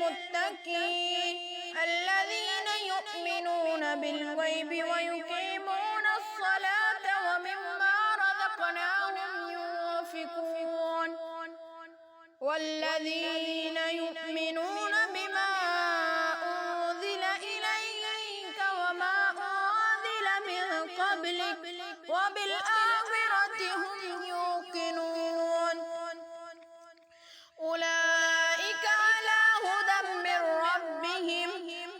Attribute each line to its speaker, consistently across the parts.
Speaker 1: للمتقين الذين يؤمنون بالغيب ويقيمون الصلاة ومما رزقناهم ينفقون والذين يؤمنون بما أنزل إليك وما أنزل من قبلك وبالآخرة هم يوقنون أولئك على هدى من ربهم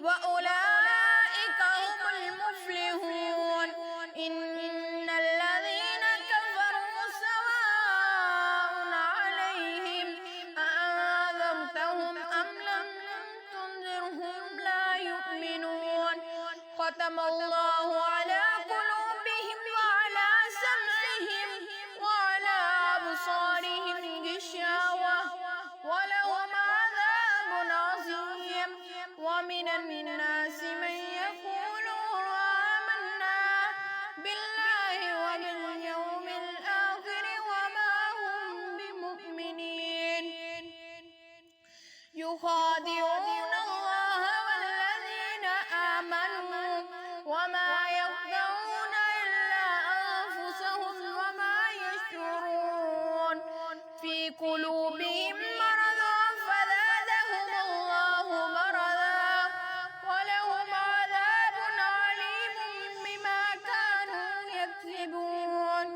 Speaker 1: وأولئك هم المفلحون إن الذين كفروا سواء عليهم أأنذرتهم أم لم تنذرهم لا يؤمنون ختم الله على قلوبهم وعلى سمعهم وعلى أبصارهم غشاوة ولهم عذاب عظيم ومن الناس من يقول آمنا بالله وباليوم الآخر وما هم بمؤمنين يخادعون الله والذين آمنوا وما يخدعون إلا أنفسهم وما يشعرون في قلوبهم مرض فزادهم الله مرضا ولهم عذاب عليم بما كانوا يكسبون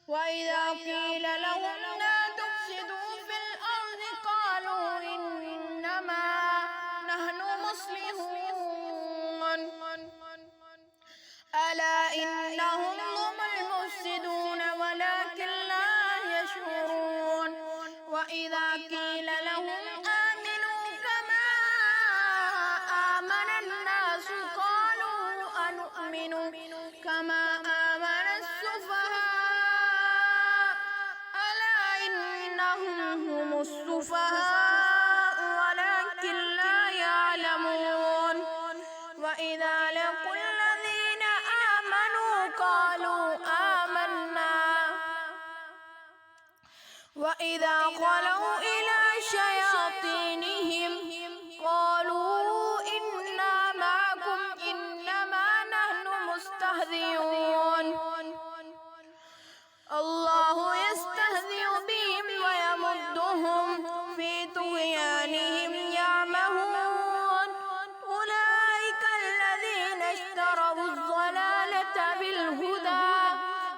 Speaker 1: وإذا قيل لهم لا تفسدوا في الأرض قالوا إنما نحن مصلحون ألا إنهم هم المفسدون ولكن لا يشعرون وإذا قيل لهم آمنوا كما آمن الناس قالوا أنؤمن كما آمن السفهاء ألا إنهم هم السفهاء ولكن لا يعلمون وإذا لقوا الذين آمنوا قالوا آمنا وإذا خلوا إلى شياطينهم قالوا إنا معكم إنما نحن مستهزئون الله يستهزئ بهم ويمدهم في طغيانهم يعمهون أولئك الذين اشتروا الضلالة بالهدى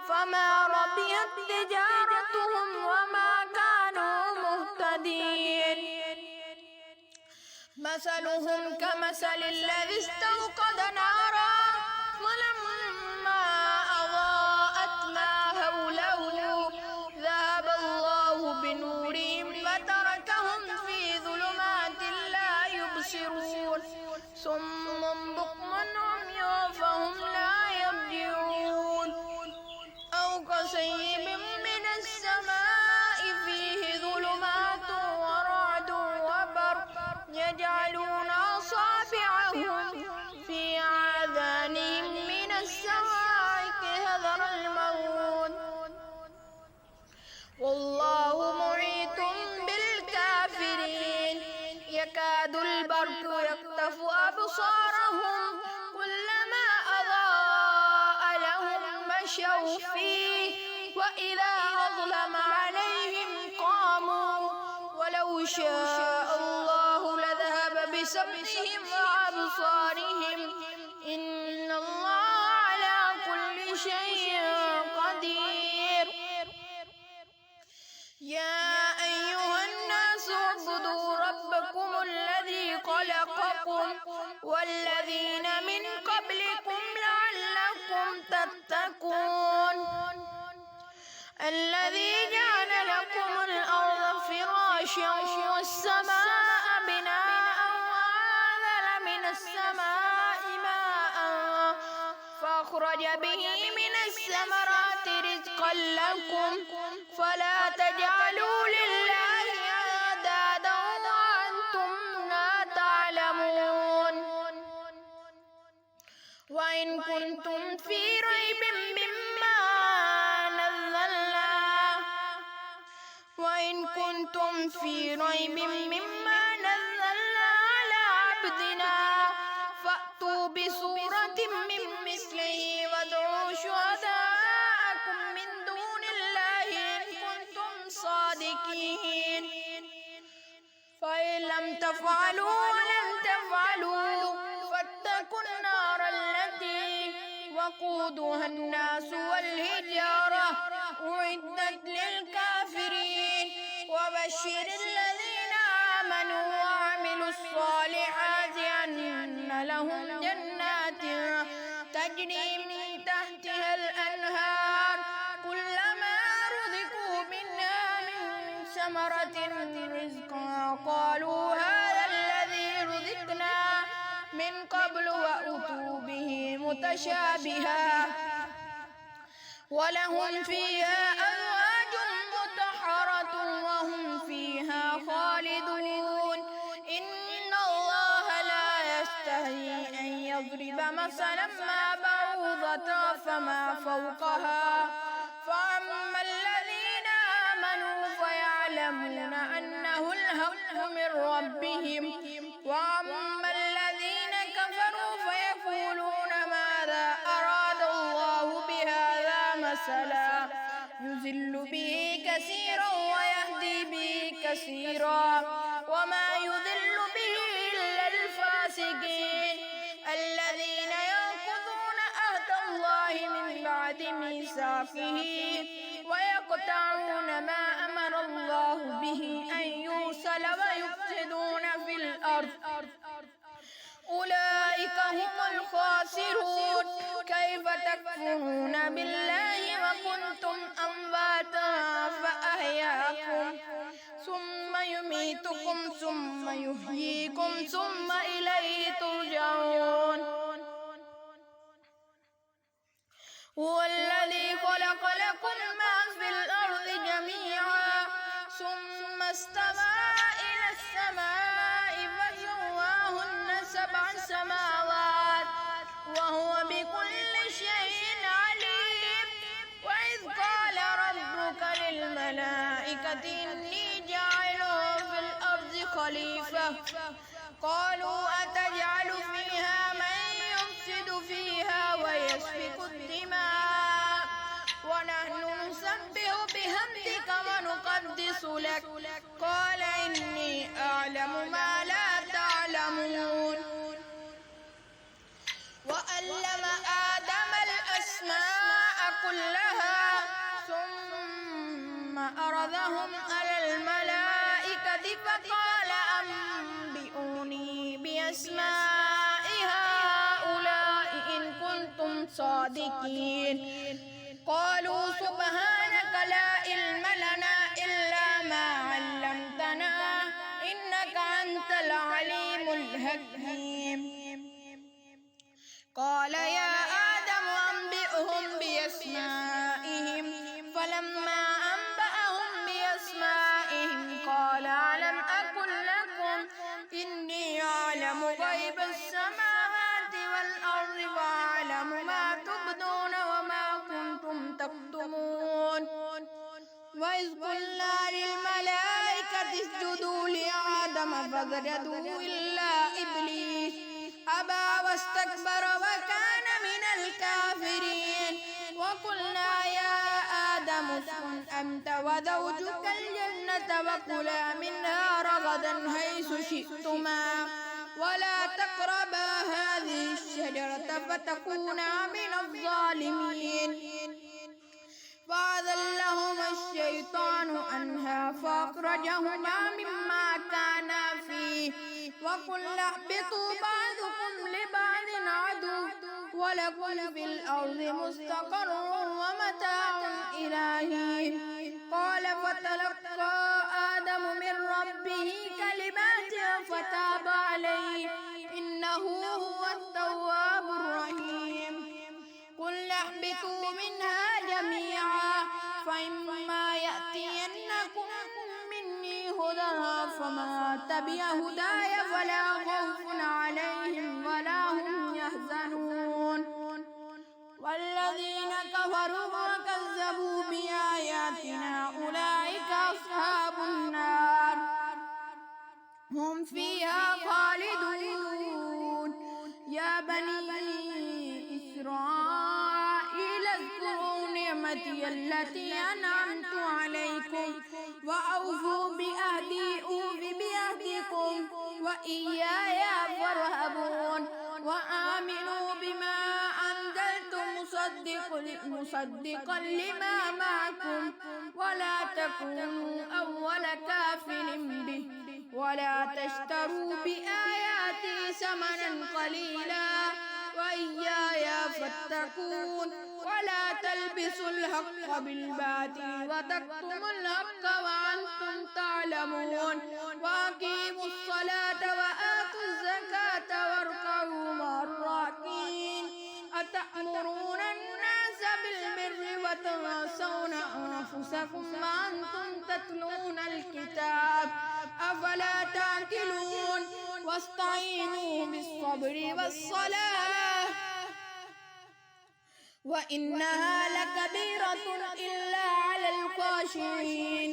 Speaker 1: فما ربحت تجارتهم وما كانوا مهتدين مثلهم كمثل الذي استوقد نارا فلما أضاءت ما حوله ذهب الله بنورهم وتركهم في ظلمات لا يبصرون صم بكم عمي فهم لا يرجعون أو كصيب من السماء فيه ظلمات ورعد وبرق يجعلون أصابعهم في آذانهم من الصواعق حذر الموت والله محيط بالكافرين يكاد البرق يخطف أبصارهم كلما أضاء لهم مشوا فيه وإذا أظلم عليهم قاموا ولو شاء الله لذهب بسمعهم وأبصارهم إن الله على كل شيء قدير يا أيها الناس اعبدوا ربكم الذي خلقكم والذين من قبلكم لعلكم تتقون الذي جعل لكم الأرض فراشا والسماء بناء وأنزل من السماء ماء فأخرج به من الثمرات رزقا لكم فلا تجعلوا لله أندادا وأنتم لا تعلمون وإن كنتم في ريب مما نزلنا عبدنا فأتوا بسورة من مثله وادعوا شهداءكم من دون الله إن كنتم صادقين فإن لم تفعلوا ولم تفعلوا فاتقوا النار التي وقودها الناس والحجارة أعدت للكافرين وبشر الذين آمنوا وعملوا الصالحات أن لهم جنات تجري من تحتها الأنهار كلما رزقوا منها من ثمرة رزقا قالوا هذا الذي رزقنا من قبل وأتوا به متشابها ولهم فيها أزواج مطهرة وهم فيها خالدون إن الله لا يستحيي أن يضرب مثلا ما بعوضة فما فوقها فأما الذين آمنوا فيعلمون أنه الحق من ربهم وأما الذين كفروا فيقولون ماذا أراد الله بهذا مثلا يضل به كثيرا ويهدي به كثيرا وما يضل به إلا الفاسقين الذين ينقضون عهد الله من بعد ميثاقه ويقطعون ما أمر الله به أن يوصل ويفسدون في الأرض أولئك هم الخاسرون كيف تكفرون بالله وكنتم أمواتا فأحياكم ثم يميتكم ثم يحييكم ثم إليه ترجعون هو الذي خلق لكم ما في الأرض جميعا ثم استوى إلى السماء فسواهن 7 سماوات وهو بكل شيء عليم وإذ قال ربك للملائكة إني جاعل في الأرض خليفة قالوا أتجعل فيها من يفسد فيها ويسفك الدماء ونحن نسبح بحمدك ونقدس لك قال إني أعلم ما لا تعلمون وعلم آدم الأسماء كلها ثم عرضهم على الملائكة فقال أنبئوني بأسماء هؤلاء إن كنتم صادقين قالوا سبحانك لا علم لنا إلا ما علمتنا إنك أنت العليم الحكيم قال يا آدم أنبئهم بأسمائهم فلما أنبأهم بأسمائهم قال ألم أقل لكم إني أعلم غيب السماوات والأرض وأعلم ما تبدون وما كنتم تكتمون وإذ قلنا للملائكة اسجدوا لآدم فسجدوا إلا إبليس أبى واستكبر وكان من الكافرين وقلنا يا آدم اسكن أنت وزوجك الجنة وكلا منها رغدا حيث شئتما ولا تقربا هذه الشجرة فتكونا من الظالمين فأذلهما الشيطان عنها فأخرجهما مما كانا فيه وقلنا اهبطوا بعضكم لبعض عدو ولكم في الأرض مستقر ومتاع إلى حين قال فتلقى آدم من ربه كلمات فتاب عليه إنه هو التواب الرحيم قل اهبطوا منها جميعا فإما يأتينكم مني هدى فمن تبع هداي فلا خوف عليهم ولا هم يحزنون والذين كفروا وكذبوا بآياتنا أولئك أصحاب النار هم فيها خالدون نعمتي التي أنعمت عليكم وأوفوا بعهدي أوف بعهدكم وإياي فارهبون وآمنوا بما أنزلت مصدقا لما معكم ولا تكونوا أول كافر به ولا تشتروا بآياتي ثمنا قليلا وإياي فاتقون ولا تلبسوا الحق بالباطل وتكتموا الحق وأنتم تعلمون وأقيموا الصلاة وآتوا الزكاة واركعوا مع الراكعين أتأمرون الناس بالبر وتنسون أنفسكم وأنتم تتلون الكتاب أفلا تعقلون واستعينوا بالصبر والصلاة وإنها لكبيرة إلا على الخاشعين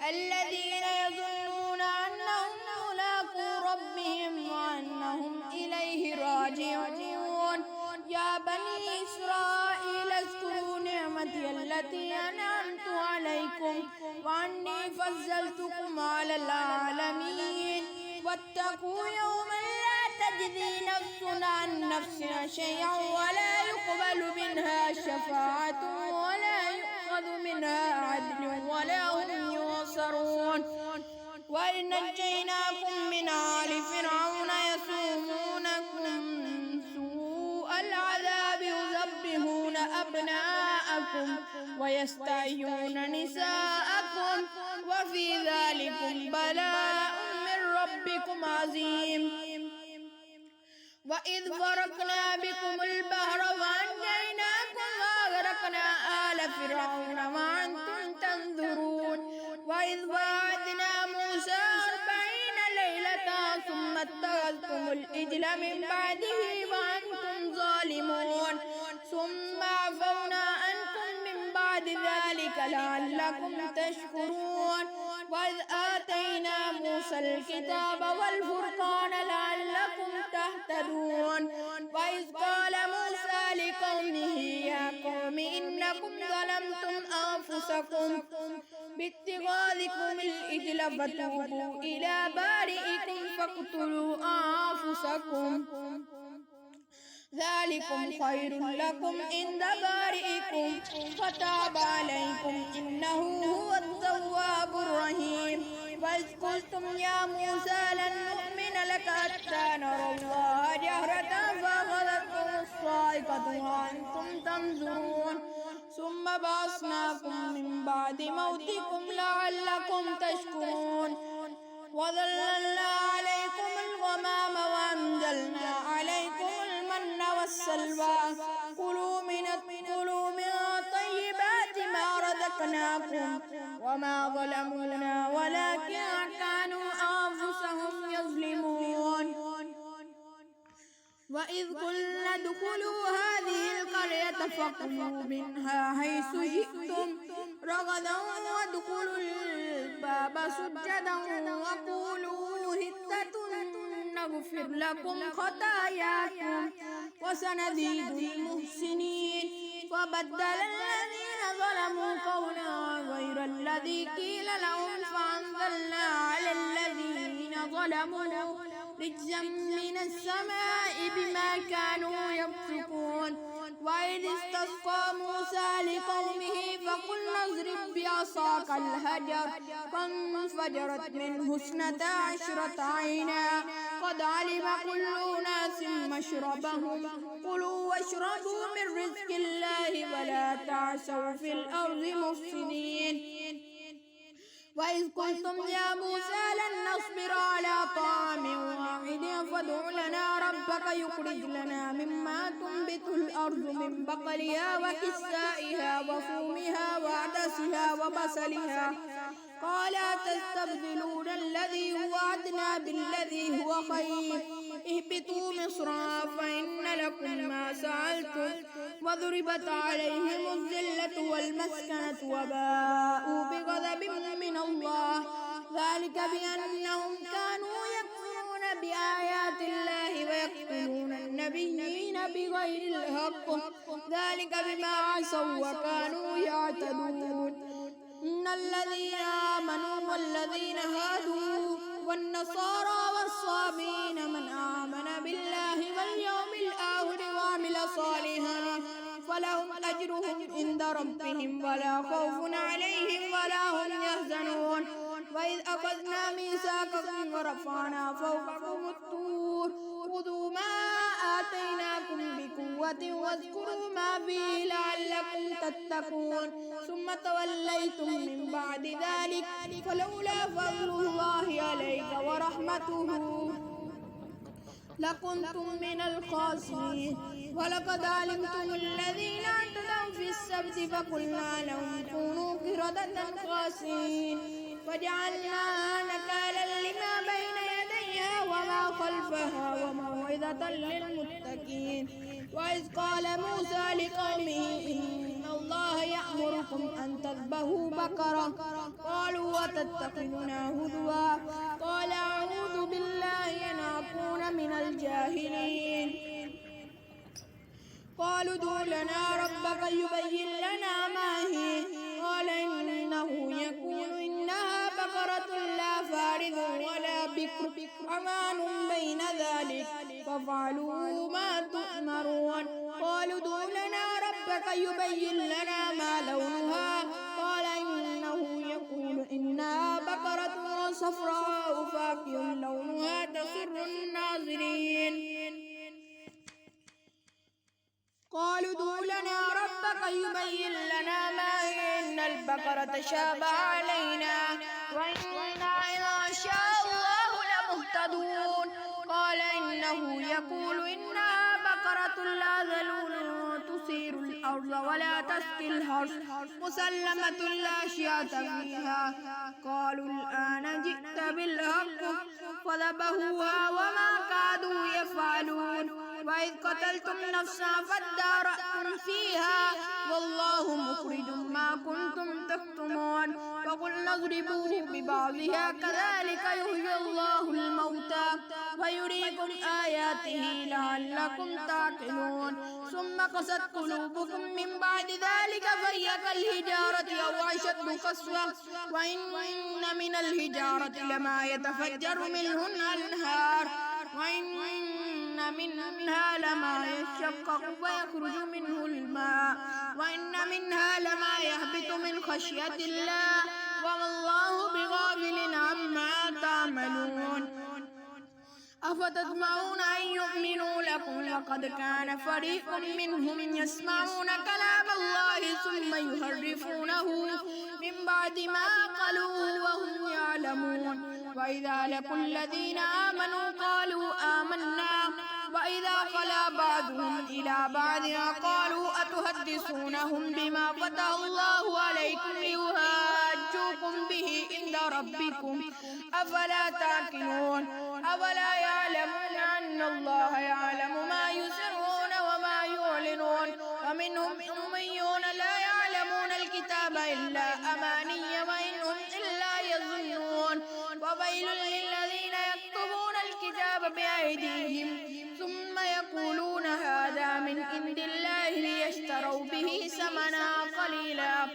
Speaker 1: الذين يظنون أنهم ملاقو ربهم وأنهم إليه راجعون يا بني إسرائيل اذكروا نعمتي التي أنعمت عليكم وأني فضلتكم على العالمين واتقوا يوما لا تجزي نفس عن نفس شيئا ولا يقبل منها شفاعة ولا يؤخذ منها عدل ولا هم ينصرون وإن نجيناكم من آل فرعون يسومونكم سوء العذاب يذبحون أبناءكم ويستحيون نساءكم وفي ذلكم بلاء من ربكم عظيم وإذ فرقنا بكم البحر فأنجيناكم وأغرقنا آل فرعون وأنتم تنظرون وإذ وعدنا موسى 40 ليلة ثم اتخذتم العجل من بعده وأنتم ظالمون ثم عفونا عنكم من بعد ذلك لعلكم تشكرون وإذ آتينا موسى الكتاب والفرقان لعلكم تهتدون وإذ قال موسى لقومه يا قوم إنكم ظلمتم أنفسكم باتخاذكم العجل فتوبوا إلى بارئكم فاقتلوا أنفسكم ذلكم خير لكم عند بارئكم فتاب عليكم إنه هو التواب الرحيم وإذ قلتم يا موسى لن نؤمن لك حتى نرى الله جهرة فأخذتكم الصاعقة وأنتم تنظرون ثم بعثناكم من بعد موتكم لعلكم تشكرون وظللنا عليكم الغمام وأنزلنا عليكم المن والسلوى كلوا من طيبات ما رزقناكم وما ظلمونا ولكن كانوا أنفسهم يظلمون وإذ قلنا ادخلوا هذه القرية فكلوا منها حيث شئتم رغدا وادخلوا الباب سجدا وقولوا هتة نغفر لكم خطاياكم وسنزيد المحسنين فبدل الذين ظلموا قولا غير الذي قيل لهم فأنزلنا على الذين ظلموا رجزا من السماء بما كانوا يفسقون وإذ استسقى موسى لقومه فقلنا اضرب بعصاك الحجر فانفجرت منه 12 عينا قد علم كل أناس مشربهم كلوا واشربوا من رزق الله ولا تعثوا في الأرض مفسدين وإذ قلتم يا موسى لن نصبر على طعام واحد فادع لنا ربك يخرج لنا مما تنبت الأرض من بقلها وكسائها وفومها وعدسها وبصلها قال تستبدلون الذي هو أدنى بالذي هو خير اهبطوا مصرا فإن لكم ما سألتم وضربت عليهم الذلة والمسكنة وباءوا بغضب من الله ذلك بأنهم كانوا يكفرون بآيات الله ويقتلون النبيين بغير الحق ذلك بما عصوا وكانوا يعلمون يعتدون إن الذين آمنوا والذين هادوا والنصارى والصابين من آمن بالله واليوم الآخر وعمل صالحا فلهم أجرهم عند ربهم ولا خوف عليهم ولا هم يحزنون وإذ أخذنا ميثاقكم ورفعنا فوقكم الطور خذوا ما آتيناكم بقوة واذكروا ما فيه لعلكم تتقون ثم توليتم من بعد ذلك فلولا فضل الله عليك ورحمته لكنتم من الخاسرين ولقد علمتم الذين اعتدوا في السبت فقلنا لهم كونوا قردة خاسئين فجعلناها نكالا لما بين يديها وما خلفها وموعظة للمتقين وإذ قال موسى لقومه إن الله يأمركم أن تذبحوا بقرة قالوا وتتخذنا هزوا قال أعوذ بالله أن أكون من الجاهلين قالوا ادع لنا ربك يبين لنا ما هي قال إنه يقول إنها بقرة لا فارض ولا بكر عوان بين ذلك فافعلوا ما تؤمرون قالوا ادع لنا ربك يبين لنا ما لونها قال إنه يقول إنها بقرة صفراء فاقع لونها تسر الناظرين قالوا ادع لنا ربك يبين لنا ما هي إن البقرة شاب علينا وإنا إن شاء الله لمهتدون قال إنه يقول إنها بقرة لا ذلول تثير الأرض ولا تسقي الحرث مسلمة لا شياة فيها قالوا الآن جئت بالحق فذبحوها وما كادوا يفعلون وإذ قتلتم نفسا فادارأتم فيها والله مخرج ما كنتم تكتمون فقلنا اضربوه ببعضها كذلك يحيي الله الموتى ويريكم آياته لعلكم تعقلون ثم قست قلوبكم من بعد ذلك فهي كالحجارة أو أشد قسوة وإن من الحجارة لما يتفجر منه الأنهار وإن منها لما يشقق ويخرج منه الماء وإن منها لما يهبط من خشية الله وما الله بغافل عما تعملون أفتطمعون أن يؤمنوا لكم وقد كان فريق منهم يسمعون كلام الله ثم يحرفونه من بعد ما قالوه وهم يعلمون وإذا لقوا الذين آمنوا قالوا آمنا وإذا خلا بعضهم إلى بعض قالوا أتحدثونهم بما فتح الله عليكم ليحاجوكم به عند ربكم أفلا تعقلون أفلا يعلمون أن الله يعلم ما يسرون وما يعلنون ومنهم أميون لا يعلمون الكتاب إلا أماني وإنهم إلا يظنون وويل للذين يكتبون الكتاب بأيديهم ثم يقولون هذا من عند الله ليشتروا به ثمنا قليلا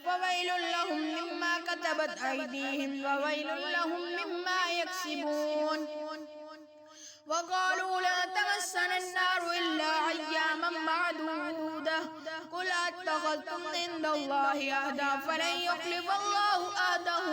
Speaker 1: فويل لهم مما كتبت أيديهم وويل لهم مما يكسبون وقالوا لا تمسنا النار إلا أياما معدودة قل أتخذتم عند الله عهدا فلن يخلف الله عهده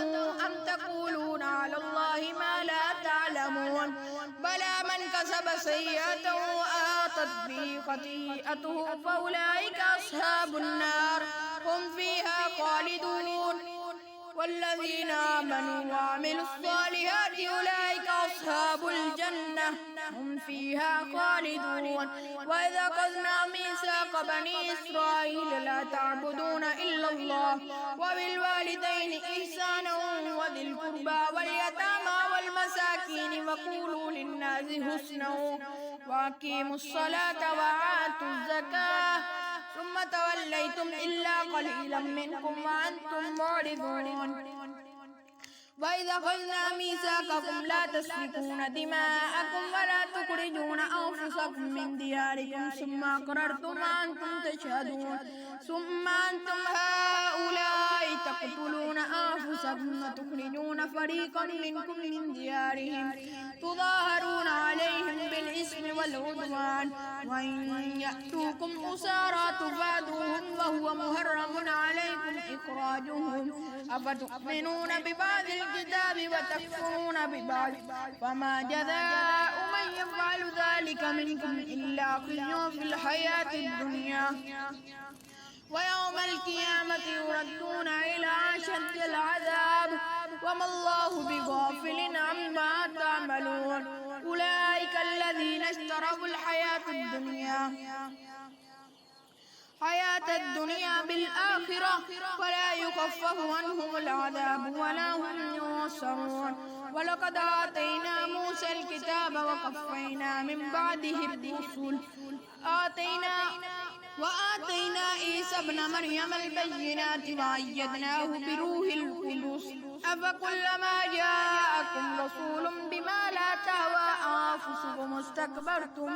Speaker 1: أم تقولون على الله ما لا تعلمون بلى من كسب سيئة وآتت به خطيئته فأولئك أصحاب النار هم فيها خالدون والذين آمنوا وعملوا الصالحات أولئك أصحاب الجنة هم فيها خالدون وإذا أخذنا ميثاق بني إسرائيل لا تعبدون إلا الله وبالوالدين إحسانا وذي القربى واليتامى والمساكين وقولوا للناس حسنا وأقيموا الصلاة وآتوا الزكاة ثم توليتم إلا قليلا منكم وأنتم معرضون وإذا أخذنا ميثاقكم لا تسفكون دماءكم ولا تخرجون أنفسكم من دياركم ثم أقررتم وأنتم تشهدون ثم أنتم أنفسكم وتخرجون فريقا منكم من ديارهم تظاهرون عليهم بالإثم والعدوان وإن يأتوكم أسارى تفادوهم وهو محرم عليكم إخراجهم أفتؤمنون ببعض الكتاب وتكفرون ببعض فما جزاء من يفعل ذلك منكم إلا خزي في الحياة الدنيا ويوم القيامة يردون إلى أشد العذاب وما الله بغافل عما تعملون أولئك الذين اشتروا حياة الدنيا بالآخرة ولا يخفف عنهم العذاب ولا هم ينصرون ولقد آتينا موسى الكتاب وقفينا من بعده الرسل وآتينا عيسى ابن مريم البينات وأيدناه بروح القدس أفكلما جاءكم رسول بما لا تهوى أنفسكم استكبرتم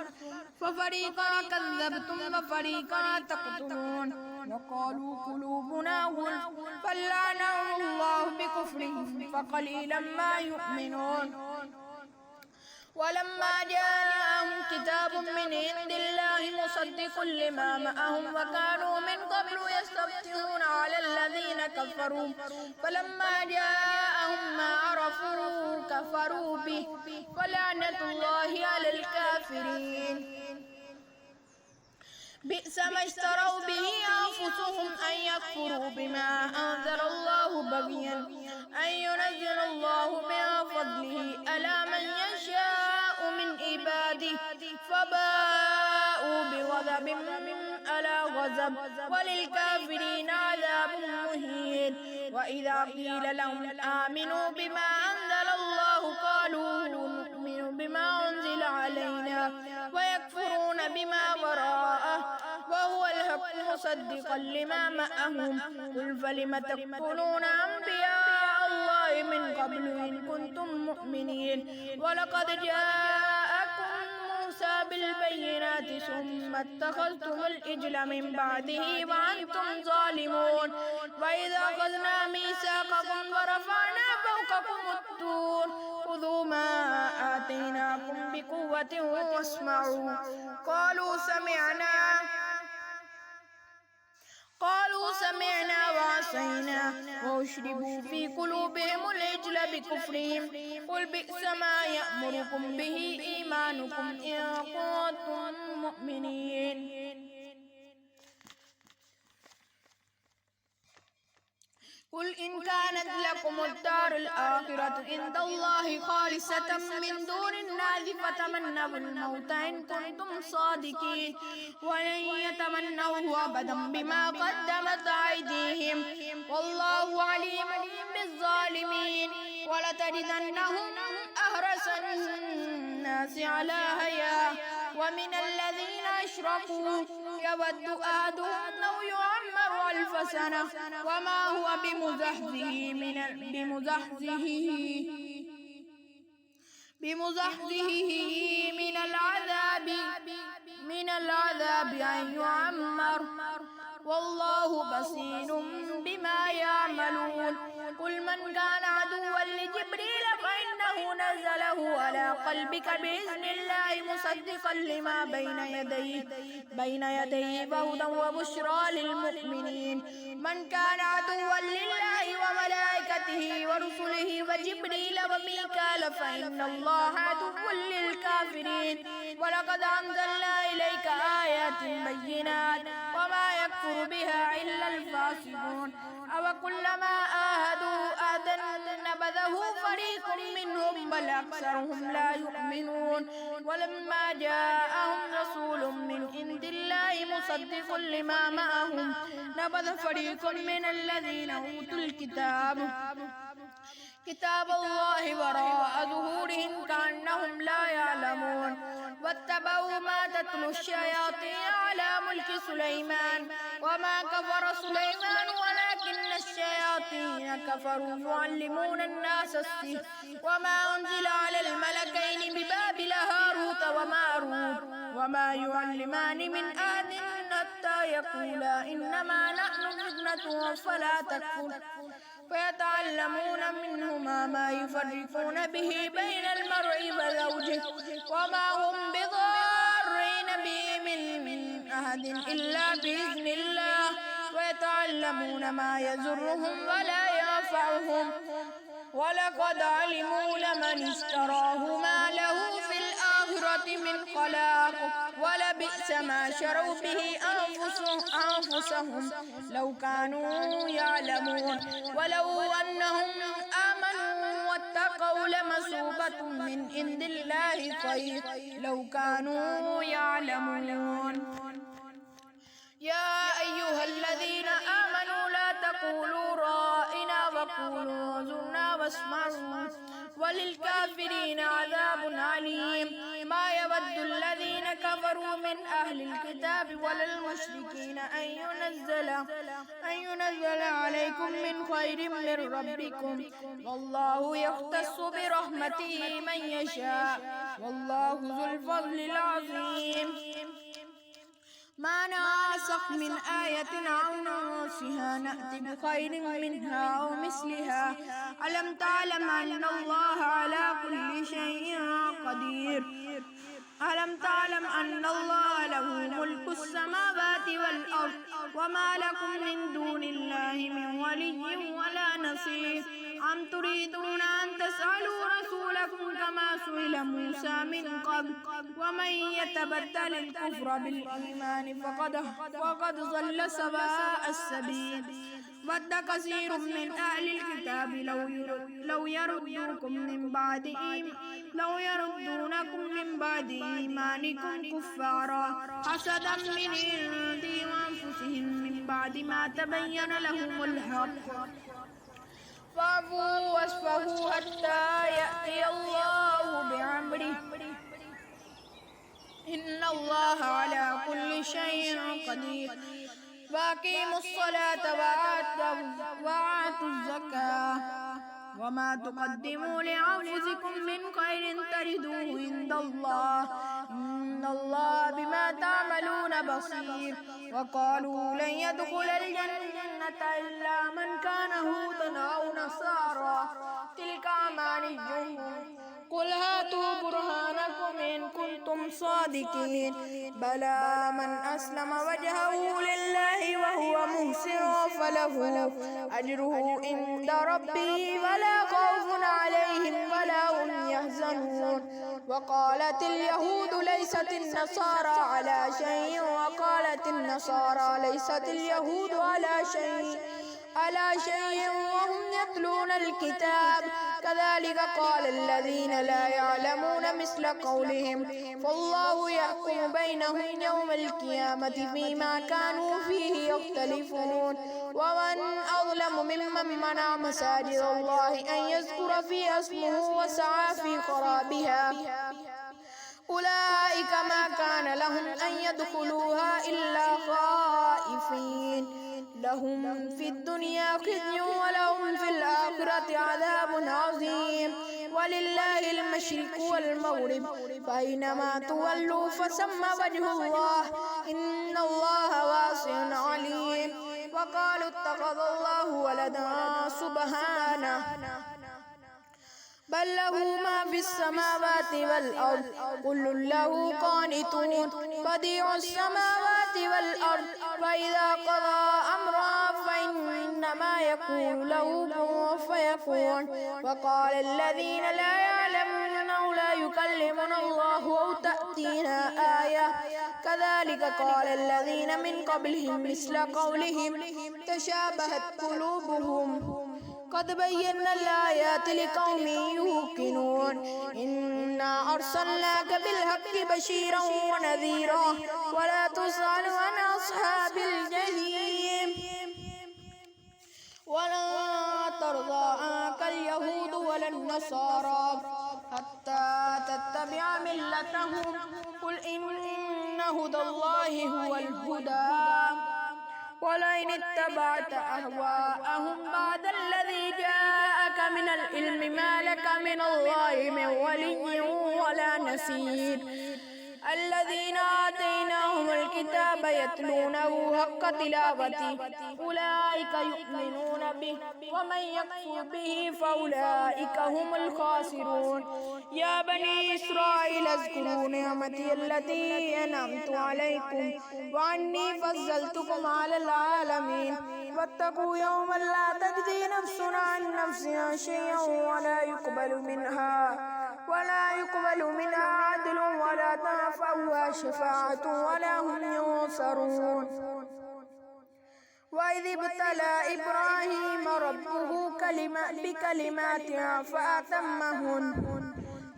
Speaker 1: ففريقا كذبتم وفريقا تقتلون وقالوا قلوبنا غلف بل لعنهم الله بكفرهم فقليلا ما يؤمنون ولما جاءهم كتاب من عند الله مصدق لما معهم وكانوا من قبل يستفتحون على الذين كفروا فلما جاءهم ما عرفوا كفروا به ولعنة الله على الكافرين بئس ما اشتروا به أنفسهم أن يكفروا بما أنزل الله بغيا أن ينزل الله من فضله على من يشاء من عباده فباءوا بغضب على غضب وللكافرين عذاب مهين وإذا قيل لهم آمنوا بما أنزل الله قالوا نؤمن بما أنزل علينا ويكفرون بما وراءه وهو الحق مصدقا لما معهم قل فلم تقتلون أنبياء الله من قبل إن كنتم مؤمنين ولقد جاءكم موسى بالبينات ثم اتخذتم العجل من بعده وأنتم ظالمون وإذا أخذنا ميثاقكم ورفعنا فوقكم الطور خذوا ما آتيناكم بقوة واسمعوا قالوا سمعنا وعصينا وأشربوا في قلوبهم العجل بكفرهم قل بئس ما يأمركم به إيمانكم إن كنتم مؤمنين قل إن كانت لكم الدار الآخرة عند الله خالصة من دون الناس فتمنوا الموت إن كنتم صادقين ولن يتمنوه أبدا بما قدمت أيديهم والله عليم بالظالمين ولتجدنهم أحرص الناس على حياة ومن الذين أشركوا يود أحدهم لو يعمر 1000 سنة وما هو بمزحزحه من العذاب أن يعمر والله بصير بما يعملون قل من كان عدوا لجبريل فإنه نزله على قلبك بإذن الله مصدقا لما بين يديه هدى وبشرى للمؤمنين من كان عدوا لله وملائكته ورسله وجبريل وميكال فإن الله عدو للكافرين ولقد أنزلنا إليك آيات بينات وما يكفر بها إلا الفاسقون أوكلما آهدوا أهدا نبذه فريق منهم بل أكثرهم لا يؤمنون ولما جاءهم رسول من عند الله مصدق لما معهم نبذ فريق من الذين أوتوا كتاب الله وراء ظهورهم كأنهم لا يعلمون واتبعوا ما تتلو الشياطين على ملك سليمان وما كفر سليمان ولكن الشياطين كفروا يعلمون الناس السحر وما أنزل على الملكين ببابل هاروت وماروت وما يعلمان من أحد حتى يقولا إنما نحن فتنة فتنة فلا تكفر فيتعلمون منهما ما يفرقون به بين المرء وزوجه وما هم بضارين به من أحد إلا بإذن الله ويتعلمون ما يضرهم ولا ينفعهم ولقد علموا لمن اشتراه ما له في الآخرة من خلاق ولبئس ما شروا به أنفسهم لو كانوا يعلمون ولو أنهم آمنوا واتقوا لمثوبة من عند الله خير لو كانوا يعلمون يا أيها الذين آمنوا لا تقولوا رائنا وقولوا انظرنا واسمعوا وللكافرين عذاب عليم ما يود الذين كفروا من أهل الكتاب ولا المشركين أن ينزل عليكم من خير من ربكم والله يختص برحمته من يشاء والله ذو الفضل العظيم ما ننسخ من آية أو ننسها نأتي بخير منها أو مثلها ألم تعلم أن الله على كل شيء قدير ألم تعلم أن الله له ملك السماوات والأرض وما لكم من دون الله من ولي ولا نصير أم تريدون أن تسألوا رسولكم كما سئل موسى من قبل ومن يتبدل الكفر بالإيمان فقد ضل سواء السبيل ود كثير من أهل الكتاب لو يردونكم من بعد إيمانكم كفارا حسدا من عند أنفسهم من بعد ما تبين لهم الحق فاعفوا واصفحوا حتى يأتي الله بأمره إن الله على كل شيء قدير وأقيموا الصلاة وآتوا الزكاة وما تقدموا لأنفسكم من خير تجدوه عند الله إن الله بما تعملون بصير وقالوا لن يدخل الجنة إلا من كان هودا أو نصارى تلك أمانيهم قل هاتوا برهانكم إن كنتم صادقين بلى من أسلم وجهه لله وهو محسن فله أجره عند ربه ولا خوف عليهم ولا هم يحزنون وقالت اليهود ليست النصارى على شيء وقالت النصارى ليست اليهود على شيء وهم يتلون الكتاب كذلك قال الذين لا يعلمون مثل قولهم فالله يحكم بينهم يوم القيامة فيما كانوا فيه يختلفون ومن أظلم ممن منع مساجد الله أن يذكر فيها اسمه وسعى في خرابها أولئك ما كان لهم أن يدخلوها إلا خائفين لهم في الدنيا خزي ولهم في الآخرة عذاب عظيم ولله المشرق والمغرب فأينما تولوا فثم وجه الله إن الله واسع عليم وقالوا اتخذ الله ولدا سبحانه بل له ما في السماوات والأرض كل له قانتون بديع السماوات والأرض فإذا قضى أمرا فإنما يقول له كن فيكون وقال الذين لا يعلمون لا يكلمنا الله أو تأتينا آية كذلك قال الذين من قبلهم مثل قولهم تشابهت قلوبهم قد بينا الآيات لقوم يوقنون إنا أرسلناك بالحق بشيرا ونذيرا ولا تسأل عن أصحاب الجحيم ولا ترضى عنك اليهود ولا النصارى حتى تتبع ملتهم قل إن هدى الله هو الهدى ولئن اتبعت أهواءهم بعد الذي جاءك من العلم ما لك من الله من ولي ولا نصير الذين آتيناهم الكتاب يتلونه حق كتلاوته أولئك يؤمنون به ومن يكفر به فأولئك هم الخاسرون. يا بني إسرائيل اذكروا نعمتي التي أنعمت عليكم وأني فضلتكم على العالمين واتقوا يوما لا تجزي نفس عن نفسها شيئا ولا يقبل منها عدل ولا تنفعها شفاعة ولا هم ينصرون. وإذ ابتلى إبراهيم ربه بكلمات فأتمهن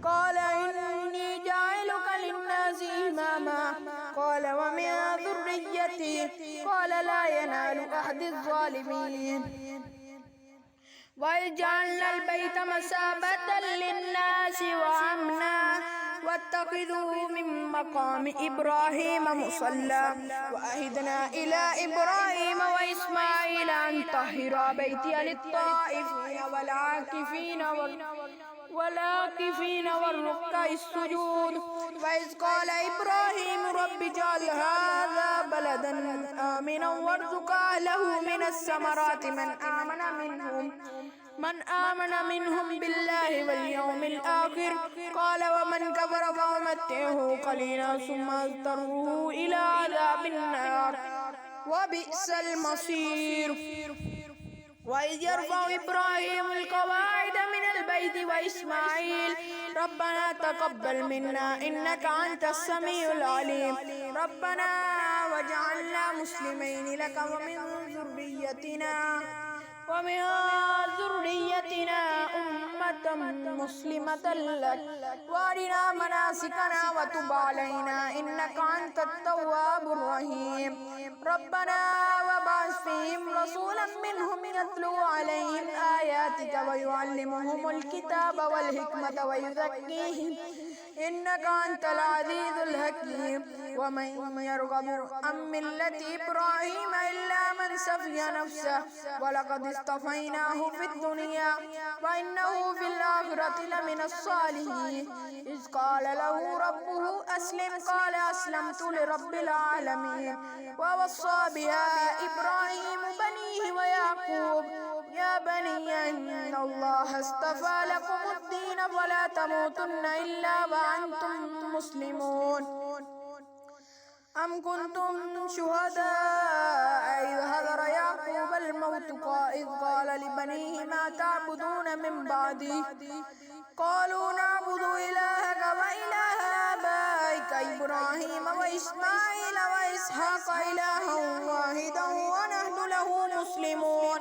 Speaker 1: قال إني جاعلك للناس إماما قال ومن ذريتي قال لا ينال أحد الظالمين. وإذ جعلنا البيت مثابة للناس وأمنا واتخذوا من مقام إبراهيم مصلى وعهدنا إلى إبراهيم وإسماعيل أن طهرا بيتي للطائفين والعاكفين والركع السجود. وإذ قال إبراهيم رب اجعل هذا بلدا آمنا وارزق أهله من الثمرات من آمن منهم بالله واليوم الآخر قال ومن كفر فأمتعه قليلا ثم أضطره إلى عذاب النار وبئس المصير. وإذ يرفع إبراهيم القواعد من البيت وإسماعيل ربنا تقبل منا إنك أنت السميع العليم ربنا واجعلنا مسلمين لك ومن ذريتنا أمة مسلمة لك وارنا مناسكنا وتب علينا إنك أنت التواب الرحيم. ربنا وابعث فيهم رسولا منهم يتلو عليهم آياتك ويعلمهم الكتاب والحكمة ويزكيهم إنك أنت العزيز الحكيم. ومن يرغب عن ملة إبراهيم إلا من سفي نفسه ولقد اصطفيناه في الدنيا وإنه في الآخرة لمن الصالحين. إذ قال له ربه أسلم قال أسلمت لرب العالمين. ووصى بها إبراهيم بنيه ويعقوب يا بني إن الله اصطفى لكم الدين فلا تموتن إلا وأنتم مسلمون. أم كنتم شهداء إذ حضر يعقوب الموت إذ قال لبنيه ما تعبدون من بعدي قالوا نعبد إلهك وإله آبائك إبراهيم وإسماعيل وإسحاق إلها واحدا ونحن له مسلمون.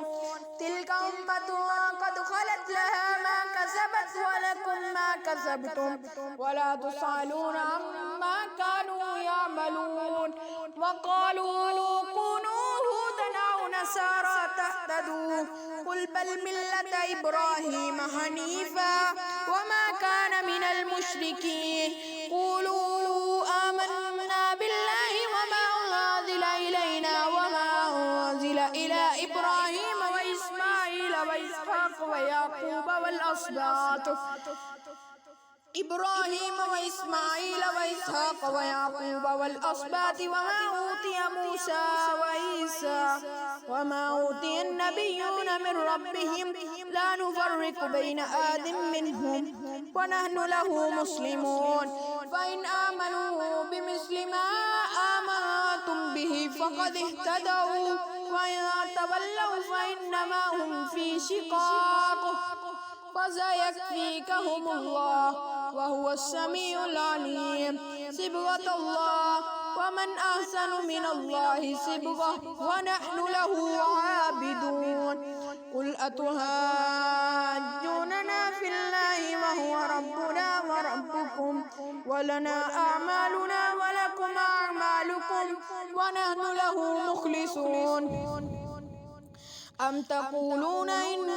Speaker 1: تلك أمة قد خلت لها ما كسبت ولكم ما كسبتم ولا تسألون عما كانوا يعملون. وقالوا كونوا هودا أو نصارى تهتدوا قل بل ملة إبراهيم حنيفا وما كان من المشركين. قولوا آمنا بالله وما أنزل إلينا وما أنزل إلى إبراهيم وإسماعيل وإسحاق ويعقوب والأسباط إبراهيم وإسماعيل وإسحاق ويعقوب والأسباط وما أوتي موسى وعيسى وما أوتي النبيون من ربهم لا نفرق بين أحد منهم ونحن له مسلمون. فإن آمنوا بمثل ما آمنتم به فقد اهتدوا وإن تولوا فإنما هم في شقاق فسيكفيكهم الله وهو السميع العليم. صبغة الله ومن أحسن من الله صبغة ونحن له عابدون. قل أتهاجوننا في الله وهو ربنا وربكم ولنا أعمالنا ولكم أعمالكم ونحن له مخلصون. أم تقولون إن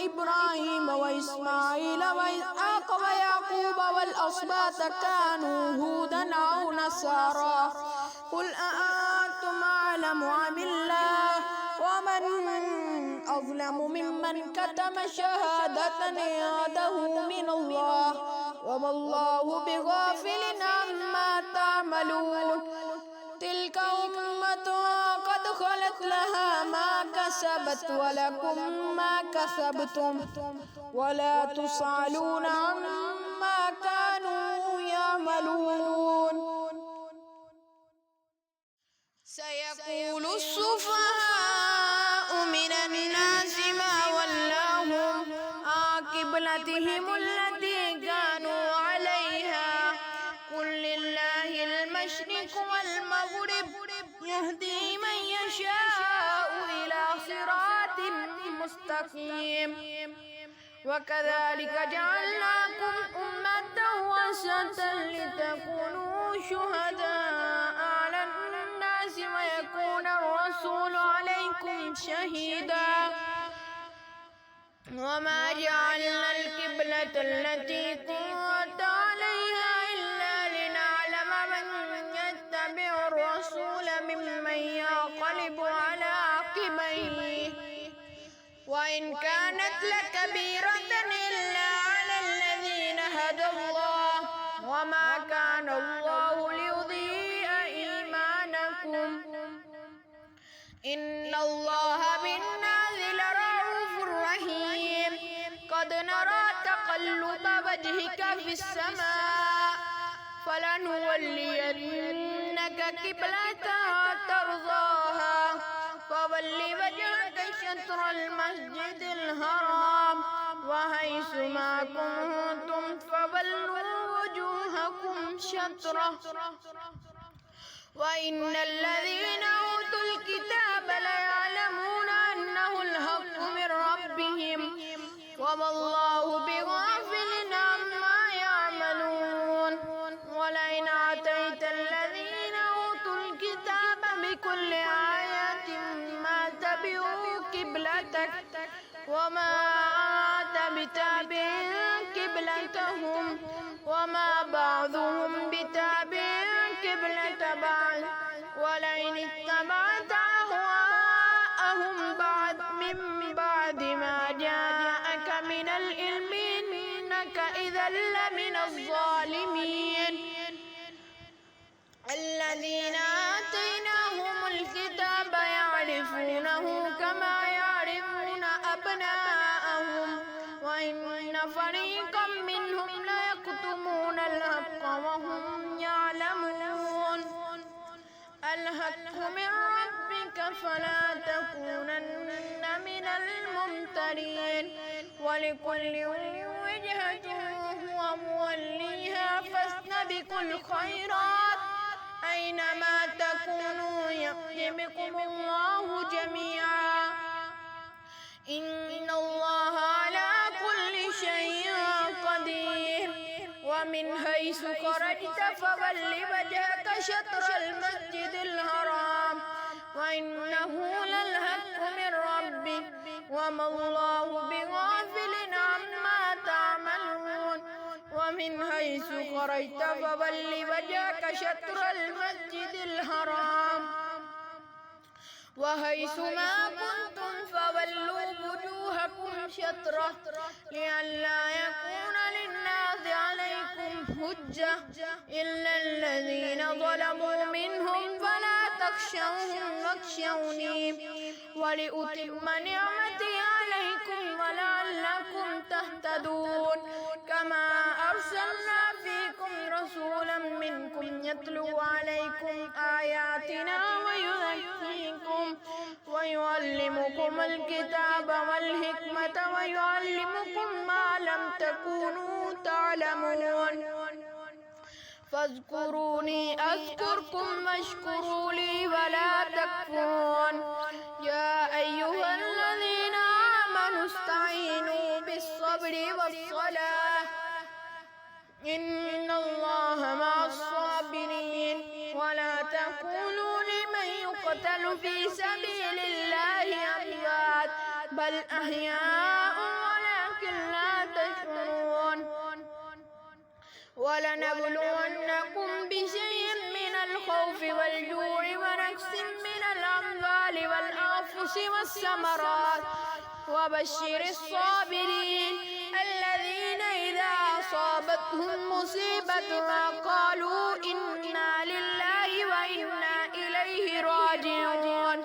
Speaker 1: إبراهيم وإسماعيل وإسحاق ويعقوب والأسباط كانوا هودا أو نصارى قل أأنتم أعلم أم الله ومن أظلم ممن كتم شهادة عنده من الله وما الله بغافل عما تعملون. تلك أمة قد خلت خلت لها ما كسبت ولكم ما كسبتم ولا تسألون عما كانوا يعملون. سيقول السفهاء من الناس ما ولاهم عن قبلتهم التي كانوا عليها قل لله المشرق والمغرب يهدي من يشاء إلى صراط مستقيم. وكذلك جعلناكم أمة وسطا لتكونوا شهداء على الناس ويكون الرسول عليكم شهيدا. وما جعلنا القبلة التي كنت عليها إلا لنعلم من يتبع الرسول ممن ينقلب على عقبيه وإن كانت لكبيرة إلا على الذين هدى الله وما كان الله ليضيع إيمانكم إن الله بالناس لرءوف رحيم. قد نرى تقلب وجهك في السماء فلنولينك قبلة ترضاها فول وجهك شطر المسجد الحرام وحيث ما كنتم فولوا وجوهكم شطره وإن الذين أوتوا الكتاب ليعلمون أنه الحق من ربهم وما الله بغافل عما يعملون. ولئن آتيت الذين أوتوا الكتاب بكل آية ما تبعوا قبلتك وما أنت بتابع قبلتهم وما بعضهم بتابع قبلة بعض ولئن اتبعت أهواءهم من بعد ما جاءك من العلم إنك إذا لمن الظالمين. الذين آتيناهم الكتاب يعرفونه كما يعرفون أبناءهم وإن فريقا منهم ليكتمون الحق وهم يعلمون. الحق من ربك فلا تكونن من الممترين ولكل وجهة هو موليها فاستبقوا الخيرات أينما تكونوا يأتي بكم الله جميعا إن الله على كل شيء قدير. ومن حيث خرجت فول وجهك شطر المسجد الحرام وإنه للحق من ربك وما الله بغافل عما تعملون. ومن حيث خرجت فول وجهك شطر المسجد الحرام وحيث ما كنتم فولوا وجوهكم شطره لئلا يكون للناس عليكم حجة إلا الذين ظلموا منهم فلا تخشوهم واخشوني ولأتم نعمتي عليكم ولعلكم تهتدون. كما أرسلنا فيكم رسولا منكم يتلو عليكم آياتنا ويزكيكم ويعلمكم الكتاب والحكمة ويعلمكم ما لم تكونوا تعلمون. فاذكروني أذكركم واشكروا لي ولا تكفرون. يا أيها الذين آمنوا استعينوا بالصبر والصلاة إن الله مع الصابرين ولا تقولوا لمن يقتل في سبيل الله أموات بل أحياء ولكن لا تشعرون. ولنبلونكم بشيء من الخوف والجوع ونقص من الأموال والأنفس والثمرات وبشر الصابرين الذين إذا أصابتهم مصيبة قالوا إنا لله وإنا إليه راجعون.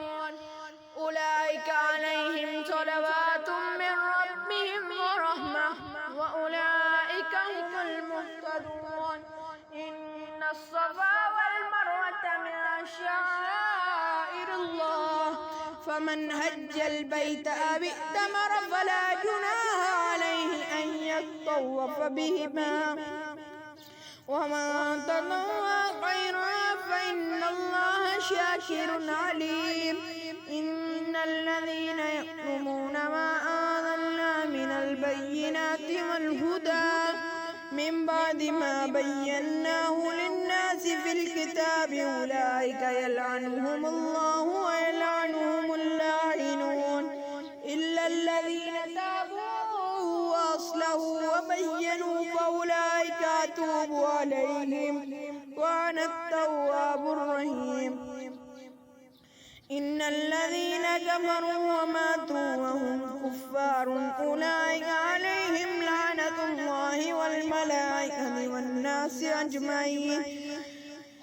Speaker 1: فمن هج البيت أو ائتمر فلا جناح عليه أن يطوف بهما ومن تطوع خيرا فإن الله شاكر عليم إن الذين يكتمون ما أنزلنا من البينات والهدى من بعد ما بيناه للناس في الكتاب أولئك يلعنهم الله ويلعنهم اللاعنون إلا الذين تابوا وأصلحوا وبينوا فأولئك أتوب عليهم وأنا التواب الرحيم إن الذين كفروا وماتوا وهم كفار أولئك عليهم لعنة الله والملائكة والناس أجمعين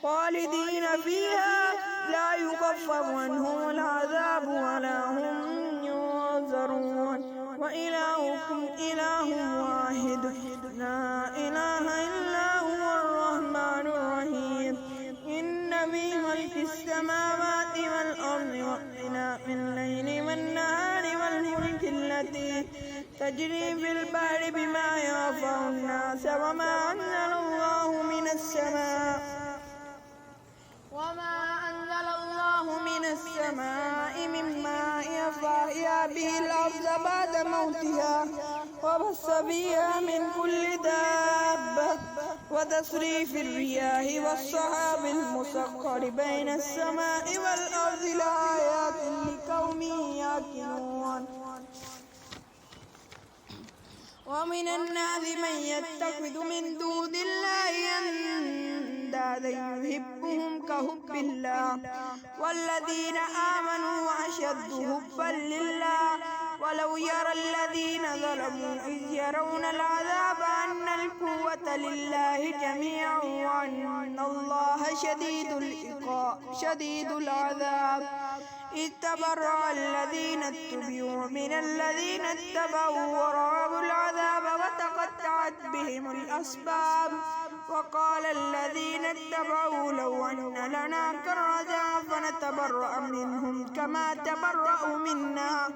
Speaker 1: خالدين فيها لا يخفف عنهم العذاب ولا هم ينظرون وإلهكم إله واحد لا إله إلا هو الرحمن الرحيم إن في خلق السماوات والأرض واختلاف الليل والنهار والفلك التي تجري في البحر بما ينفع الناس وما أنزل الله من السماء من ماء فأحيا به الأرض بعد موتها وبث فيها من كل دابة وتصريف الرياح والسحاب المسخر بين السماء والأرض لآيات لقوم يعقلون ومن الناس من يتخذ من دون الله أندادا يحبهم كحب الله والذين آمنوا أشد حبا لله ولو يرى الذين ظلموا إذ يرون العذاب أن القوة لله جميعا وأن الله شديد العذاب إذ تبرأ الذين اتبعوا من الذين اتبعوا ورأوا العذاب وتقطعت بهم الأسباب وقال الذين اتبعوا لو أن لنا كرة فنتبرأ منهم كما تبرأوا منا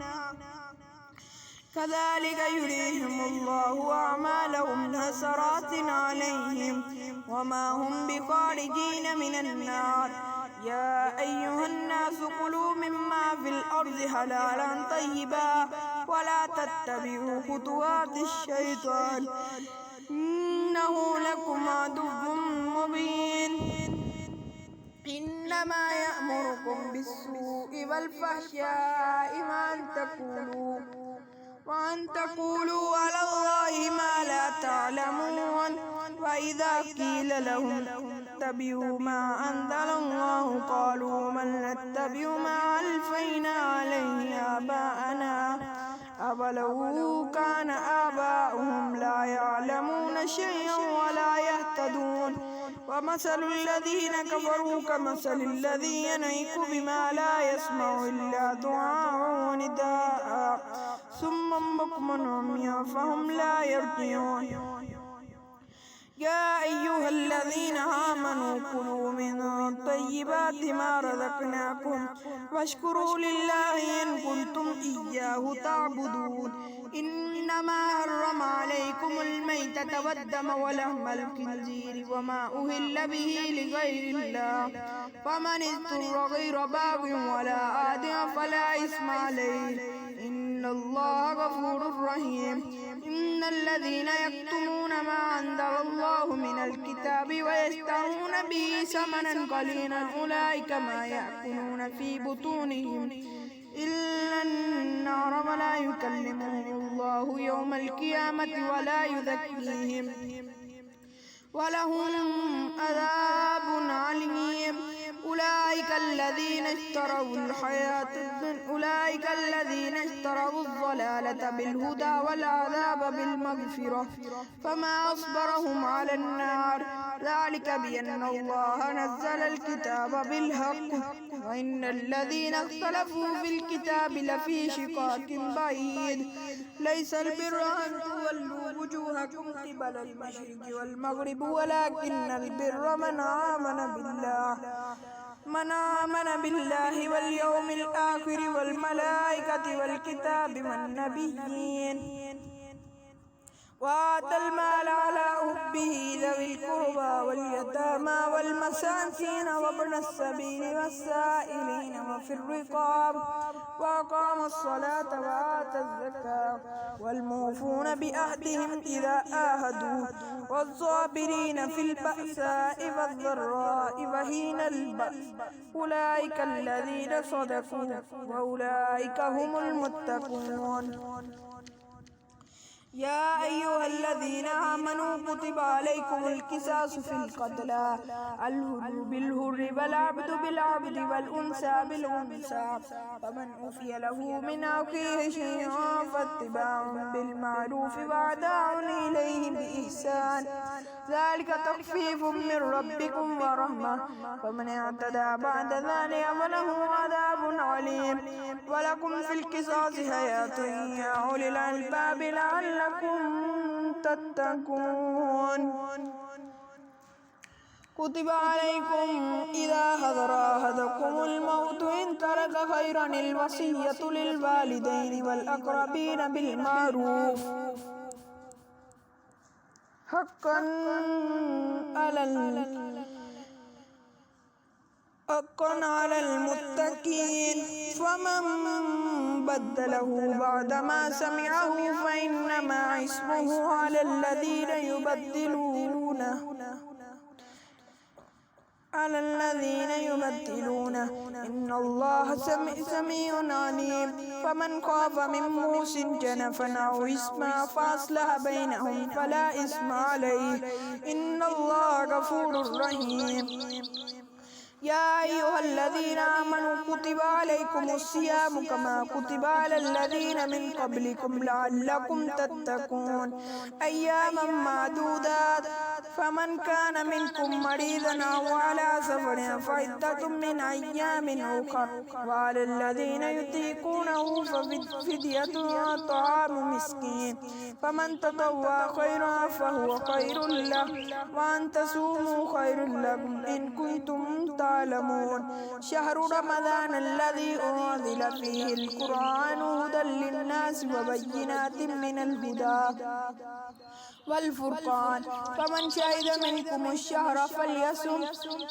Speaker 1: كذلك يريهم الله أعمالهم حسرات عليهم وما هم بخارجين من النار يا أيها الناس كلوا مما في الأرض حلالا طيبا ولا تتبعوا خطوات الشيطان إنه لكم عدو مبين إنما يأمركم بالسوء والفحشاء وأن تقولوا على الله ما لا تعلمون وإذا قيل لهم اتبعوا ما أنزل الله قالوا من نتبع ما ألفينا عليه آباءنا أولو كان آباؤهم لا يعلمون شيئا ولا يهتدون ومثل الذين كفروا كمثل الذي ينعق بما لا يسمع إلا دعاء ونداء صم بكم عميا فهم لا يرجعون يا أيها الذين آمنوا كلوا من طيبات ما رزقناكم واشكروا لله إن كنتم إياه تعبدون إنما حرم عليكم الميتة والدم ولحم الخنزير وما أهل به لغير الله فمن اضطر غير باغ ولا عاد فلا إثم عليه إن الله غفور رحيم إن الذين يكتمون ما أنزل الله من الكتاب ويشترون به ثمنا قليلا أولئك ما يأكلون في بطونهم إلا النار ولا يكلمهم الله يوم القيامة ولا يزكيهم ولهم عذاب عليم أولئك الذين اشتروا الضلالة بالهدى والعذاب بالمغفرة فما أصبرهم على النار ذلك بأن الله نزل الكتاب بالحق وإن الذين اختلفوا في الكتاب لفي شقاق بعيد ليس البر أن تولوا وجوهكم قبل المشرق والمغرب ولكن البر من آمن بالله من آمن بالله واليوم الآخر والملائكة والكتاب والنبيين وآتى المال على حبه ذوي القربى واليتامى والمساكين وابن السبيل والسائلين وفي الرقاب وأقام الصلاة وآتى الزكاة والموفون بعهدهم إذا عاهدوا والصابرين في البأساء والضراء وحين البأس أولئك الذين صدقوا وأولئك هم المتقون. يا أيها الذين آمنوا كتب عليكم القصاص في القتلى الحر بالحر والعبد بالعبد والأنثى بالأنثى فمن أوفي له من أخيه شيء فاتباع بالمعروف وأداء إليه بإحسان ذلك تخفيف من ربكم ورحمة فمن اعتدى بعد ذلك فله عذاب عليم. ولكم في القصاص حياة يا أولي الألباب لعلكم تتقون. كتب عليكم إذا حضر أحدكم الموت إن ترك خيرا الوصية للوالدين والأقربين بالمعروف حقا على المتقين فمن بدله بعدما سمعه فإنما اسمه على الذين يبدلونه إن الله سميع عليم. فمن خاف من موص جنفا أو إثما فأصلح بينهم فلا إثم عليه إن الله غفور رحيم. يا أيها الذين آمنوا كتب عليكم الصيام كما كتب على الذين من قبلكم لعلكم تتقون أياما معدودات فمن كان منكم مريضا أو على سفر فعدة من أيام أخر وعلى الذين يطيقونه ففدية طعام مسكين فمن تطوع خيرا فهو خير له وأن تصوموا خير لكم إن كنتم تعلمون. شهر رمضان الذي أنزل فيه القرآن هدى للناس وبينات من الهدى والفرقان فمن شهد منكم الشهر فليصم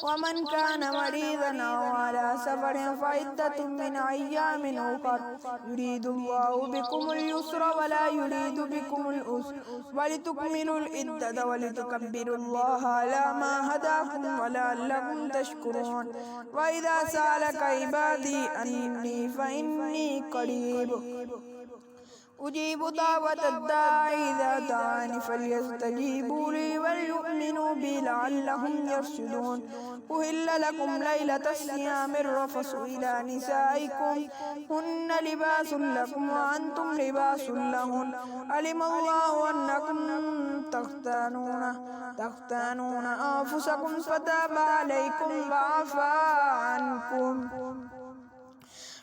Speaker 1: ومن كان مريضا أو على سفر فعدة من أيام أخر يريد الله بكم اليسر ولا يريد بكم العسر ولتكملوا العدة ولتكبروا الله على ما هداكم ولعلكم تشكرون. وإذا سألك عبادي عني فإني قريب أجيب دعوة الداعي إذا دعاني فليستجيبوا لي وليؤمنوا بي لعلهم يرشدون. أهل لكم ليلة الصيام الرفث إلى نسائكم هن لباس لكم وأنتم لباس لهن علم الله أنكم تختانون أنفسكم فتاب عليكم وعفى عنكم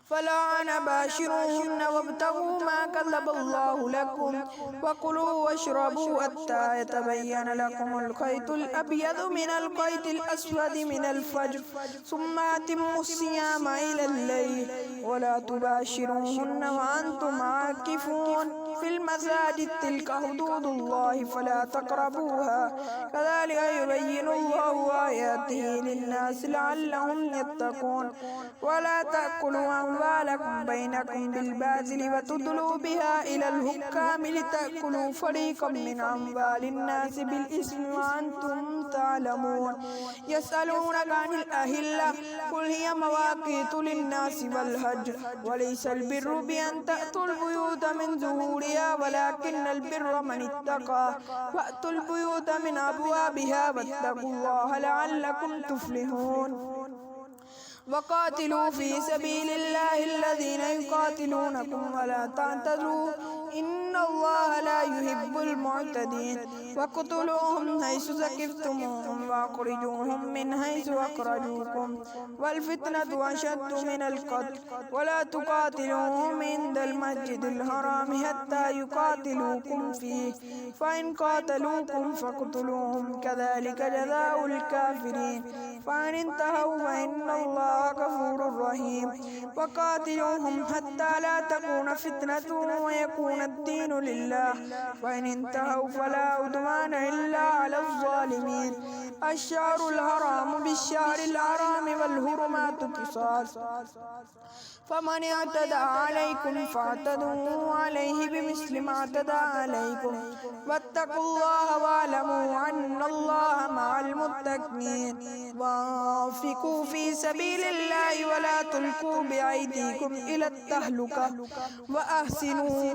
Speaker 1: فلا باشروهن وابتغوا ما كتب الله لكم وكلوا واشربوا حتى يتبين لكم الخيط الأبيض من الخيط الأسود من الفجر ثم أتموا الصيام إلى الليل ولا تباشروهن وأنتم عاكفون في المساجد تلك حدود الله فلا تقربوها كذلك يبين الله آياته للناس لعلهم يتقون. ولا تأكلوا أموالكم بينكم بالباطل وتدلوا بها إلى الحكام لتأكلوا فريقا من أموال الناس بالإثم وأنتم تعلمون. يسألونك عن الأهلة قل هي مواقيت للناس والحج وليس البر بأن تأتوا البيوت من ظهورها ولكن البر من اتقى فأتوا البيوت من أبوابها واتقوا الله لعلكم تفلحون. وقاتلوا في سبيل الله الذين يقاتلونكم ولا تعتدوا إن الله لا يحب المعتدين وقتلوهم حيث ثقفتموهم وأخرجوهم من حيث أخرجوكم والفتنة أشد من القتل ولا تقاتلوهم عند المسجد الحرام حتى يقاتلوكم فيه فإن قاتلوكم فاقتلوهم كذلك جزاء الكافرين فإن انتهوا فإن الله غفور رحيم وقاتلوهم حتى لا تكون فتنة ويكون الدين لله فإن انتهوا فلا عدوان إلا على الظالمين الشهر الحرام بالشهر الحرام والحرمات قصاص فمن اعتدى عليكم فاعتدوا عليه بمثل ما اعتدى عليكم واتقوا الله واعلموا أن الله مع المتقين وانفقوا في سبيل الله ولا تلقوا بأيديكم إلى التهلكة وأحسنوا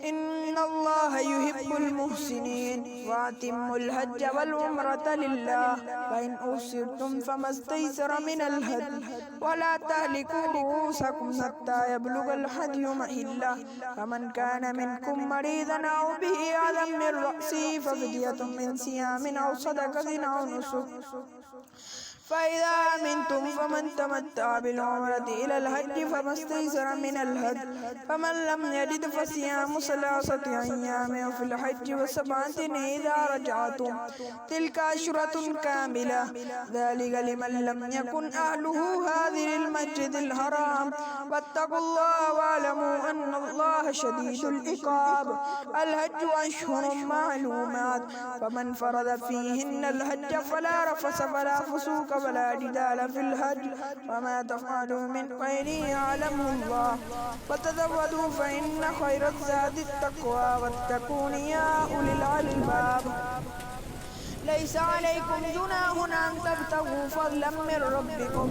Speaker 1: إن الله يحب المحسنين وأتموا الحج والعمرة لله فإن أحصرتم فما استيسر من الهدي ولا تهلكوا رؤوسكم حتى يبلغ الهدي محله فمن كان منكم مريضا أو به أذى من رأسه ففدية من صيام أو صدقة أو نسك فإذا أمنتم فمن تمتع بالعمرة إلى الحج فما استيسر من الهدي فمن لم يجد فصيام 3 أيام في الحج و7 إذا رجعتم تلك عشرة كاملة ذلك لمن لم يكن أهله هذه المسجد الحرام واتقوا الله واعلموا أن الله شديد العقاب الحج أشهر معلومات فمن فرض فيهن الحج فلا رفث ولا فسوق ولا جدال في الحج وما تفعلوا من خير يعلمه الله وتزودوا فإن خير الزاد التقوى واتقون يا أولي الألباب ليس عليكم جناح أن تبتغوا فضلا من ربكم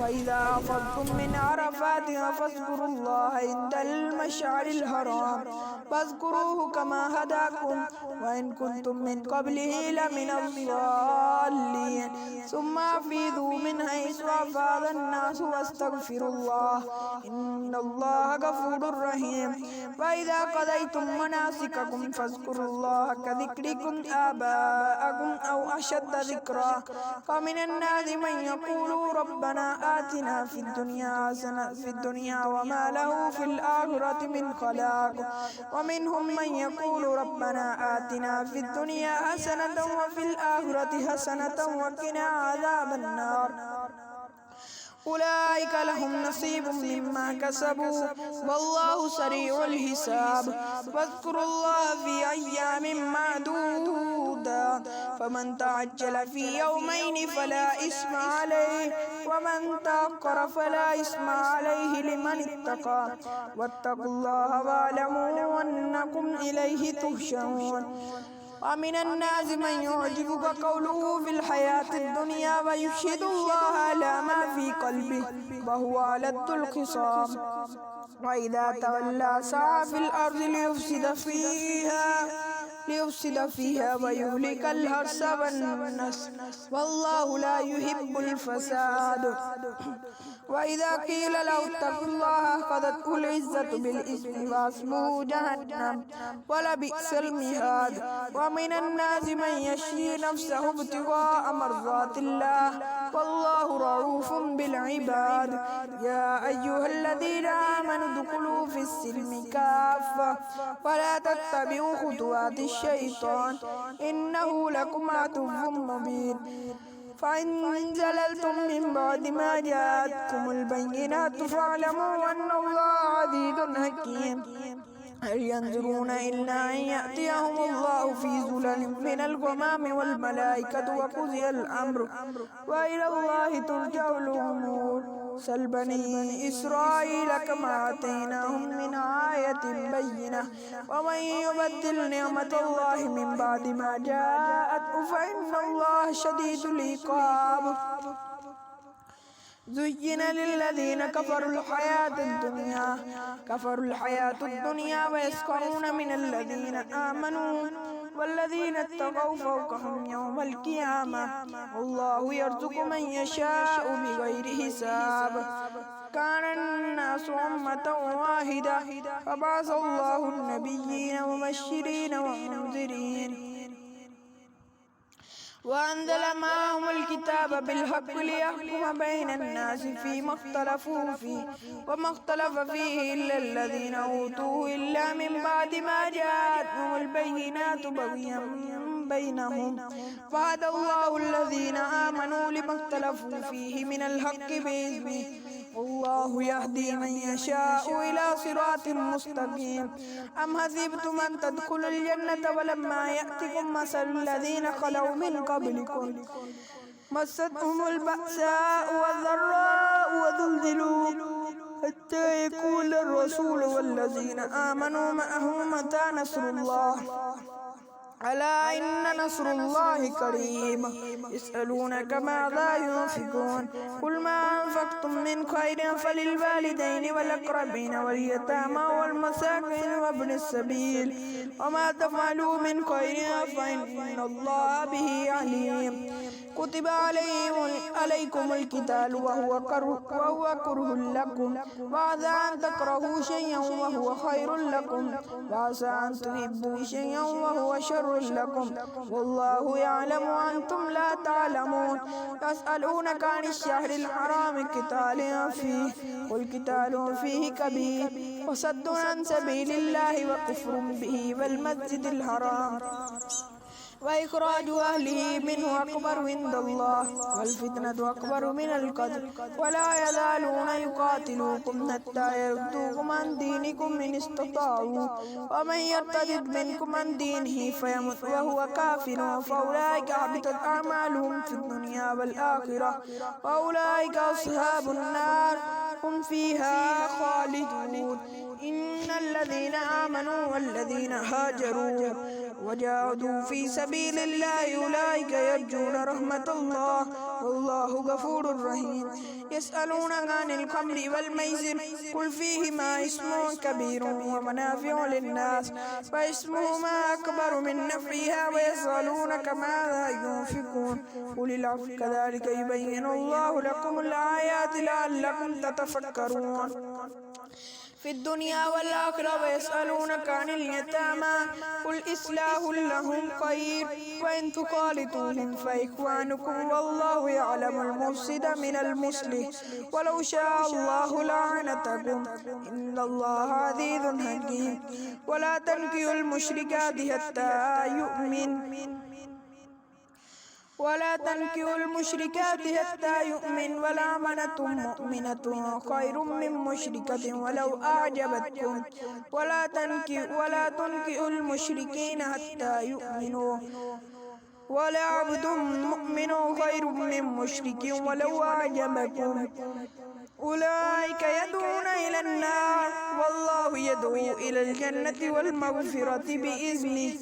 Speaker 1: فإذا أفضتم من عرفات فاذكروا الله عند المشعر الحرام فاذكروه كما هداكم وإن كنتم من قبله لمن الضالين ثم أفيضوا من حيث أفاض الناس واستغفروا الله إن الله غفور رحيم فإذا قضيتم مناسككم فاذكروا الله كذكركم آباءكم أو أشد ذكرا فمن الناس من يقول ربنا آتنا في الدنيا حسنة في الدنيا وما له في الآخرة من خلاق ومنهم من يقول ربنا آتنا في الدنيا حسنة وفي الآخرة حسنة وقنا عذاب النار أولئك لهم نصيب مما كسبوا والله سريع الحساب واذكروا الله في أيام معدودة فمن تعجل في يومين فلا إثم عليه ومن تأخر فلا إثم عليه لمن اتقى واتقوا الله واعلموا أنكم إليه تحشرون ومن الناس من يعجبك قوله في الحياة الدنيا ويشهد الله على ما في قلبه وهو ألد الخصام وإذا تولى سعى في الأرض ليفسد فيها ويهلك الحرث والنسل والله لا يحب الفساد وإذا قيل له اتقوا الله أخذته العزة بالإثم واسمه جهنم ولبئس المهاد ومن الناس من يشري نفسه ابتغاء مرضات الله والله رؤوف بالعباد يا أيها الذين آمنوا ادخلوا في السلم كافة ولا تتبعوا خطوات الشيطان إنه لكم عدو مبين فإن زللتم من بعد ما جاءتكم البينات فاعلموا أن الله عزيز حكيم هل ينظرون إلا أن يأتيهم الله في ظلل من الغمام والملائكة وقضي الأمر وإلى الله ترجع الأمور سل بني إسرائيل كما آتيناهم من آية بينة ومن يبدل نعمة الله من بعد ما جاءته فإن الله شديد العقاب زين للذين كفروا الحياة الدنيا ويسخرون من الذين آمنوا والذين اتقوا فوقهم يوم القيامة والله يرزق من يشاء بغير حساب. كان الناس أمة واحدة فبعث الله النبيين مبشرين ومنذرين وأنزل معهم الكتاب بالحق ليحكم بين الناس فيما اختلفوا فيه وما اختلف فيه إلا الذين أوتوه إلا من بعد ما جاءتهم البينات بغيا بينهم فهدى الله الذين آمنوا لما اختلفوا فيه من الحق بإذنه والله يهدي من يشاء إلى صراط مستقيم. أم حسبتم أن تدخلوا الجنة ولما يأتكم مثل الذين خلوا من قبلكم مستهم البأساء والضراء وزلزلوا حتى يقول الرسول والذين آمنوا معه متى نصر الله ألا إن نصر الله قريب. يسألونك ماذا ينفقون قل ما أنفقتم من خير فللوالدين والأقربين واليتامى والمساكين وابن السبيل وما تفعلوا من خير فإن الله به عليم. كتب عليكم القتال وهو كره لكم وعسى أن تكرهوا شيئا وهو خير لكم وعسى أن تحبوا شيئا وهو شر لكم والله يعلم وأنتم لا تعلمون. يسألونك عن الشهر الحرام قتال فيه قل قتال فيه كبير وصد عن سبيل الله وكفر به والمسجد الحرام وإخراج أهله منه أكبر عند الله والفتنة أكبر من القتل ولا يزالون يقاتلوكم حتى يردوكم عن دينكم إن استطاعوا ومن يرتد منكم عن دينه فيمت وهو كافر فأولئك حبطت أعمالهم في الدنيا والآخرة وأولئك أصحاب النار هم فيها خالدون. إن الذين آمنوا والذين هاجروا وجاهدوا في سبيل الله أولئك يرجون رحمة الله والله غفور رحيم. يسألونك عن الخمر والميسر قل فيهما اسم كبير ومنافع للناس فاسمهما أكبر من نفعها ويسألونك ماذا ينفقون قل العفو كذلك يبين الله لكم الآيات لعلكم تتفكرون في الدنيا والآخرة. ويسألونك عن اليتامى قل إصلاح لهم خير وإن تخالطوهم فإخوانكم والله يعلم المفسد من المصلح ولو شاء الله لعنتكم إن الله عزيز حكيم. ولا تنكحوا المشركات حتى يؤمن ولا أمة مؤمنة خير من مشركة ولو أعجبتكم ولا تنكحوا المشركين حتى يؤمنوا ولا عبد مؤمن خير من مشرك ولو أعجبكم أولئك يدعون إلى النار والله يدعو إلى الجنة والمغفرة بإذنه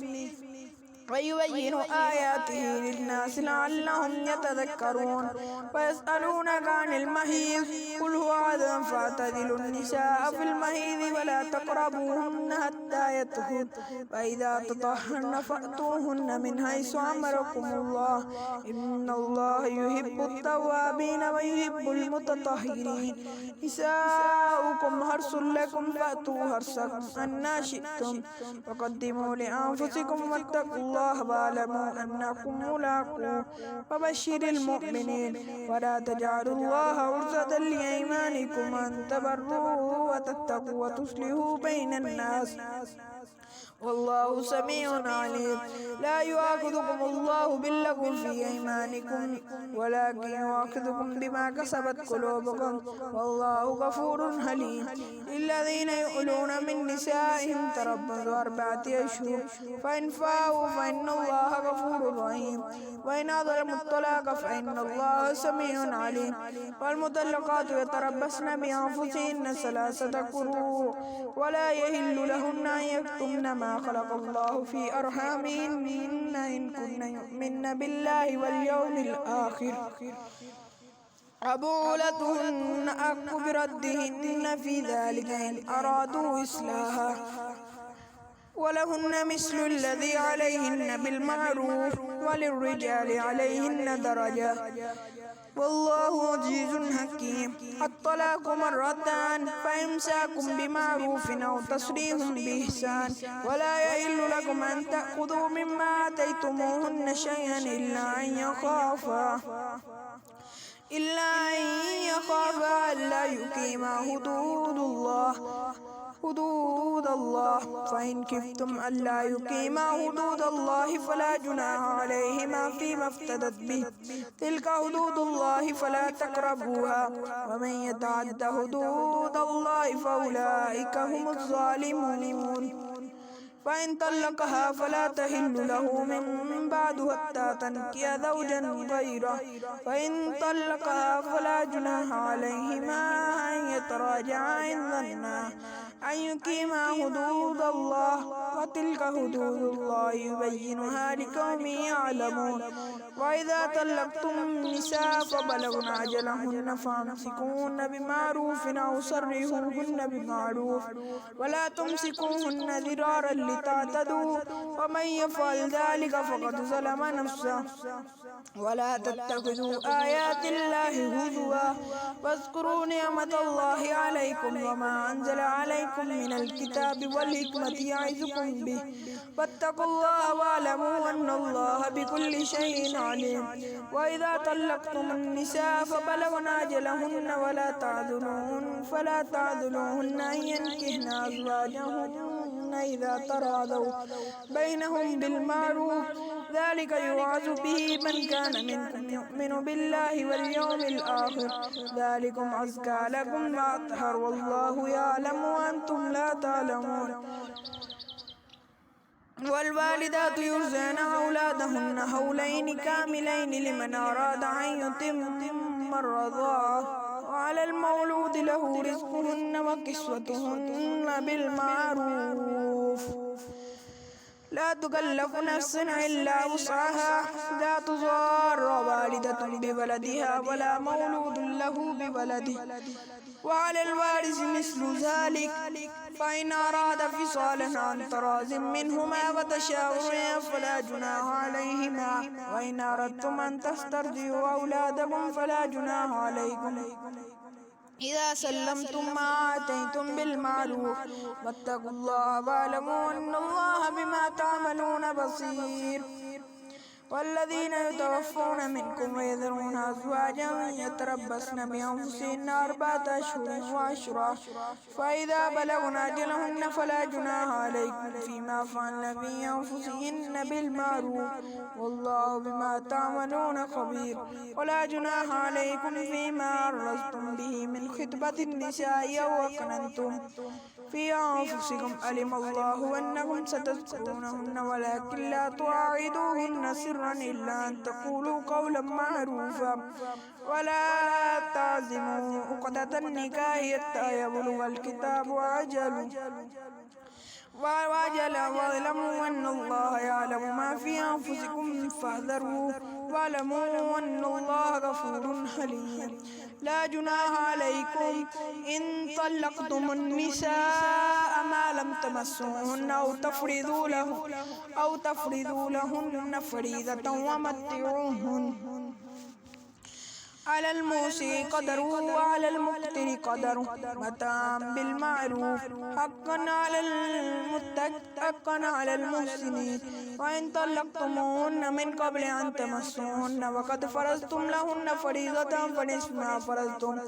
Speaker 1: ويبين آياته للناس لعلهم يتذكرون. ويسألونك عن المحيض قل هو أذى فاعتزلوا النساء في المحيض ولا تقربوهن حتى يطهرن فإذا تطهرن فأتوهن من حيث أمركم الله إن الله يحب التوابين ويحب المتطهرين. نساؤكم حرث لكم فأتوا حرثكم أنى شئتم وقدموا لأنفسكم واتقوا الله واعلموا أنكم ملاقوه وبشر المؤمنين. ولا تجعلوا الله عرضة لأيمانكم أن تبروا وتتقوا وتصلحوا بين الناس والله سميع عليم. لا يؤاخذكم الله باللغو في أيمانكم ولكن يؤاخذكم بما كسبت قلوبكم والله غفور حليم. للذين يؤلون من نسائهم تربص 4 أشهر فإن فاءوا فإن الله غفور رحيم وإن أظلموا الطلاق فإن الله سميع عليم. والمطلقات يتربصن بأنفسهن 3 قروء ولا يحل لهن أن يكتمن ما خلق الله في أرحامهن إن كن يؤمن بالله واليوم الآخر وبعولتهن أحق بردهن في ذلك إن أرادوا إصلاحا ولهن مثل الذي عليهن بالمعروف وللرجال عليهن درجة والله عزيز حكيم. الطلاق مرتان فإمساك بمعروف أو تسريح بإحسان ولا يحل لكم أن تأخذوا مما آتيتموهن شيئا إلا أن يخافا ألا يقيما حدود الله فإن خفتم ألا يقيما حدود الله فلا جناح عليهما فيما افتدت به تلك حدود الله فلا تقربوها ومن يتعد حدود الله فأولئك هم الظالمون. فإن طلقها فلا تحل له من بعد حتى تنكح زوجا غيره فإن طلقها فلا جناح عليهما أن يتراجعا إن ظنا أن يقيما حدود الله وتلك حدود الله يبينها لقوم يعلمون. وإذا طلقتم النساء فبلغن أجلهن فامسكوهن بمعروف أو سرحوهن بمعروف ولا تمسكوهن ضرارا لتعتدوا ومن يفعل ذلك فقد ظلم نفسه. ولا تتخذوا آيات الله هزوا واذكروا نعمة الله عليكم وما أنزل عليكم من الكتاب والحكمة يعظكم به واتقوا الله واعلموا أن الله بكل شيء عليم. وإذا طلقتم النساء فبلغن أجلهن فلا تعذلوهن أن ينكحن أزواجهن إذا تراضوا بينهم بالمعروف ذلك يوعظ به من كان منكم يؤمن بالله واليوم الآخر ذلكم أزكى لكم وأطهر والله يعلم وأنتم لا تعلمون. والوالدات يرضعن أولادهن حولين كاملين لمن أراد أن يتم الرضاعة وعلى المولود له رزقهن وكسوتهن بالمعروف لا تكلف نفس إلا وسعها لا تضار والدة بولدها ولا مولود له بولده وعلى الوارث مثل ذلك فإن أراد فصالا عن تراض منهما وتشاور فلا جناح عليهما وإن أردتم أن تسترضعوا أولادكم فلا جناح عليكم إذا سلمتم ما آتيتم بالمعروف واتقوا الله واعلموا أن الله بما تعملون بصير. والذين يتوفون منكم ويذرون أزواجا يتربصن بأنفسهن 4 أشهر وعشرا فإذا بلغن أجلهن فلا جناح عليكم فيما فعلن في أنفسهن بالمعروف والله بما تعملون خبير. ولا جناح عليكم فيما عرضتم به من خطبة النساء أو أكننتم في أنفسكم علم الله أنكم ستذكرونهن ولكن لا تواعدوهن سرا إلا أن تقولوا قولا معروفا ولا تعزموا عقدة النكاح حتى يبلغ الكتاب أجله واعلموا أن الله يعلم ما في أنفسكم فاحذروه واعلموا أن الله غفور حليم. لا جناح عليكم إن طلقتم النساء ما لم تمسوهن أو تفرضوا لهن فريضة ومتعوهن على الموسع قدره وعلى المقتر قدره متاعا بالمعروف حقا على المحسنين. وإن طلقتموهن من قبل أن تمسوهن وقد فرضتم لهن فريضة فنصف ما فرضتم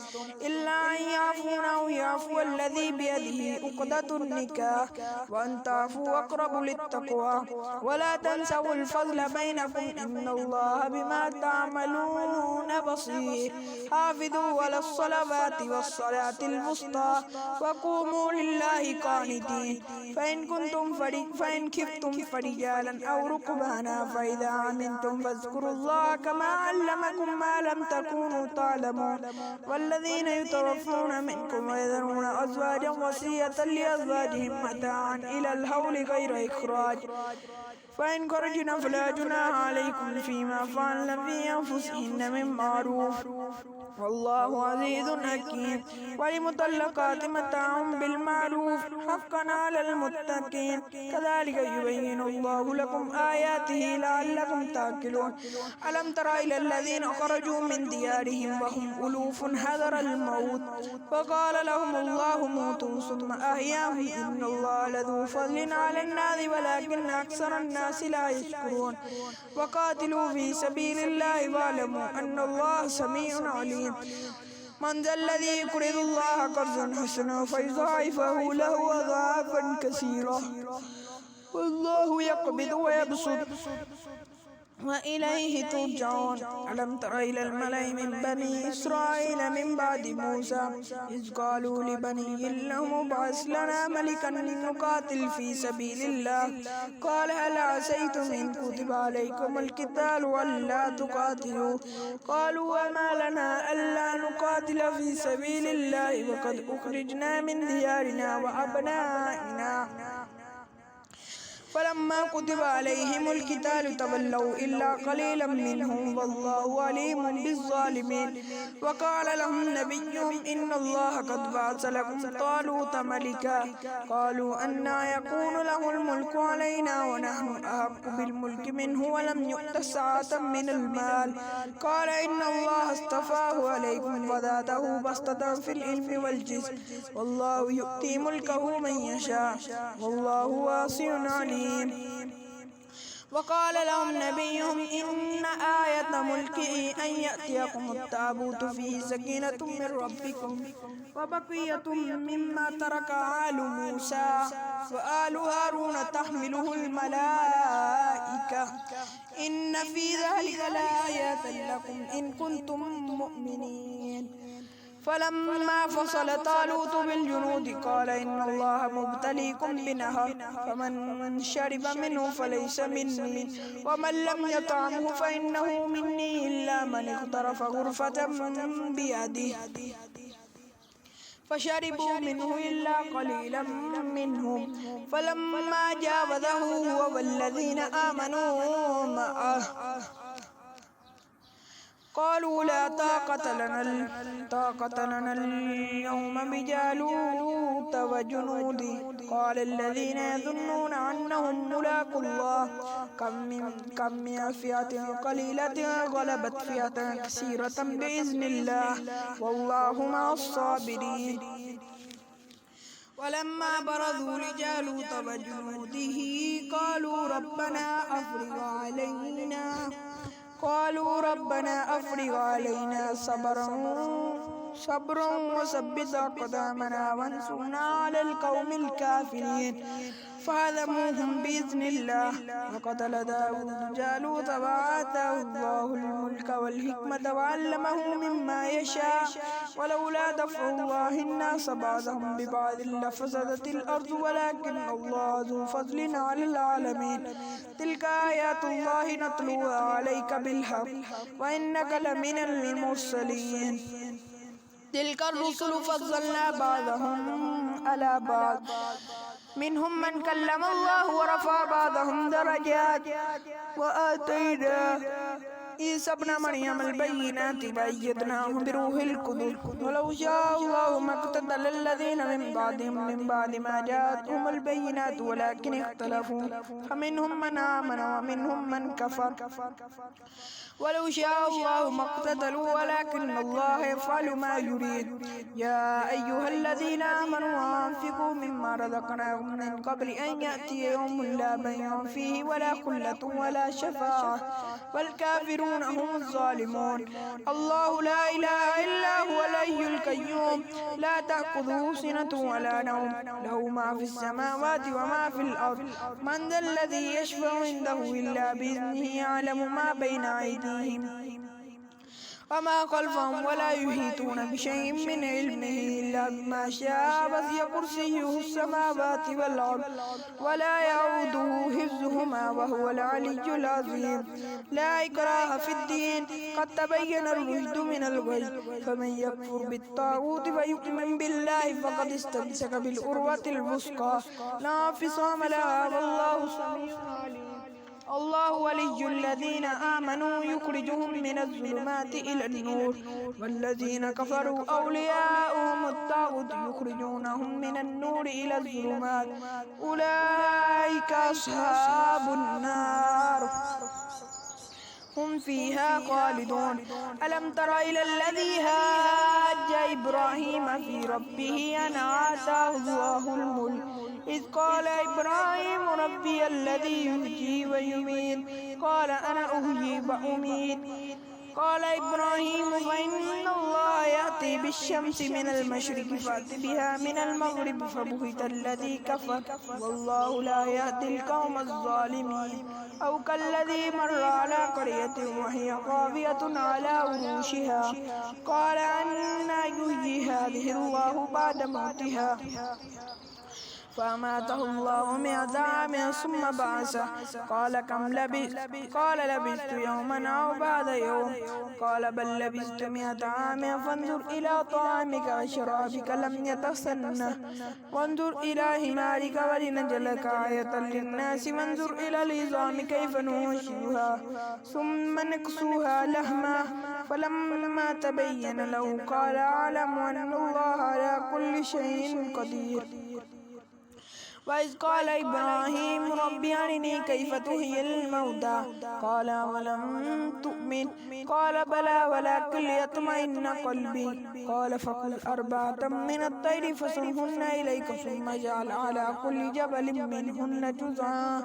Speaker 1: إلا أن يعفون أو يعفو الذي بيده عقدة النكاح وأن تعفوا أقرب للتقوى ولا تنسوا الفضل بينكم إن الله بما تعملون بصير. حافظوا على الصلوات والصلاة الوسطى وقوموا لله قانتين. فإن خفتم فرجالا أو ركبانا فإذا أمنتم فاذكروا الله كما علمكم ما لم تكونوا تعلمون. والذين يتوفون منكم ويذرون أزواجا وصية لأزواجهم متاعا إلى الحول غير إخراج فإن خرجن فلا جناح عليكم فيما فعلن في أنفسهن من معروف والله عزيز حكيم. وللمطلقات متاع بالمعروف حقا على المتقين كذلك يبين الله لكم آياته لعلكم تعقلون. ألم تر إلى الذين خرجوا من ديارهم وهم ألوف حذر الموت فقال لهم الله موتوا ثم أحياهم إن الله لذو فضل على الناس ولكن أكثر الناس لا يشكرون. وقاتلوا في سبيل الله واعلموا أن الله سميع عليم. من ذا الذي يقرض الله قرضا حسنا فيضاعفه له أضعافا كثيرة والله يقبض ويبسط وإليه ترجعون. ألم تر إلى الملأ من بني إسرائيل من بعد موسى إذ قالوا لبني لهم ابعث لنا ملكا نقاتل في سبيل الله قال هل عسيتم إن كتب عليكم القتال ألا تقاتلوا قالوا وما لنا ألا نقاتل في سبيل الله وقد أخرجنا من ديارنا وأبنائنا فلما كتب عليهم القتال تولوا إلا قليلا منهم والله عليم بالظالمين. وقال لهم نبيهم إن الله قد بعث لكم طالوت ملكا قالوا أنى يكون له الملك علينا ونحن أحق بالملك منه ولم يؤت سعة من المال قال إن الله اصطفاه عليكم وزاده بسطة في العلم والجسم والله يؤتي ملكه من يشاء والله واسع عليم. وقال لهم نبيهم إن آية ملكه أن يأتيكم التابوت فيه سكينة من ربكم وبقية مما ترك آل موسى وآل هارون تحمله الملائكة إن في ذلك لآيات لكم إن كنتم مؤمنين. فلما فصل طالوت بالجنود قال إن الله مبتليكم بنهر فمن شرب منه فليس مني ومن لم يطعمه فإنه مني إلا من اغترف غرفة بيده فشربوا منه إلا قليلا منهم فلما جاوزه هو والذين آمنوا معه قالوا لا طاقة لنا اليوم بجالوت وجنوده قال الذين يظنون أنهم ملاقو الله كم من فئة قليلة غلبت فئة كثيرة بإذن الله والله مع الصابرين. ولما برزوا لجالوت وجنوده ربنا أفرغ علينا صبرا وثبت أقدامنا وانصرنا على القوم الكافرين فهزموهم بإذن الله. وقتل داود جالوت وآتاه الله الملك والحكمة وعلمه مما يشاء ولولا دفع الله الناس بعضهم ببعض لفسدت الأرض ولكن الله ذو فضل على العالمين. تلك آيات الله نتلوها عليك بالحق وإنك لمن المرسلين. تلك الرسل فضلنا بعضهم على بعض منهم من كلم الله ورفع بعضهم درجات وآتينا عيسى ابن مريم البينات وأيدناه بروح القدس ولو شاء الله ما اقتتل الذين من بعد ما جاءتهم البينات ولكن اختلفوا فمنهم من آمن ومنهم من كفر ولو شاء الله ما اقتتلوا ولكن الله يفعل ما يريد. يا أيها الذين آمنوا أنفقوا مما رزقناكم من قبل أن يأتي يوم لا بيع فيه ولا خلة ولا شفاعة والكافرون هم الظالمون. الله لا إله إلا هو الحي القيوم لا تأخذه سنة ولا نوم له ما في السماوات وما في الأرض من ذا الذي يشفع عنده إلا بإذنه يعلم ما بين أيديهم وما خلفهم ولا يحيطون بشيء من علمه إلا بما شاء وسع كرسيه السماوات والأرض ولا يعوده حفظهما وهو العلي العظيم. لا إكراه في الدين قد تبين الرشد من الغي فمن يكفر بالطاغوت ويؤمن بالله فقد استمسك بالعروة الوثقى لا انفصام لها والله سميع عليم. الله ولي الذين آمنوا يخرجهم من الظلمات إلى النور والذين كفروا أولياؤهم الطاغوت يخرجونهم من النور إلى الظلمات أولئك أصحاب النار هم فيها خالدون ألم تر إلى الذي هاج إبراهيم في ربه أن آتاه الله الملك إذ قال إبراهيم ربي الذي يحيي ويميت قال أنا أحيي وأميت قال إبراهيم فإن الله يأتي بالشمس من المشرق فأت بها من المغرب فبهت الذي كفر والله لا يهدي القوم الظالمين أو كالذي مر على قرية وهي خاوية على عروشها قال أنى يحيي هذه الله بعد موتها فأماته الله 100 عام ثم بعثه قال كم لبثت قال لبثت يوما أو بعد يوم قال بل لبثت 100 عام فانظر إلى طعامك وشرابك لم يتسنه وانظر إلى حمارك ولنجعلك آية للناس وانظر إلى العظام كيف ننشزها ثم نكسوها لحما فلما تبين له قال أعلم أن الله على كل شيء قدير وإذ قال إبراهيم رب أرني كيف تحيي الموتى قال أولم تؤمن قال بلى ولكن ليطمئن قلبي قال فكل 4 من الطير فصرهن إليك ثم اجعل على كل جبل منهن جزءا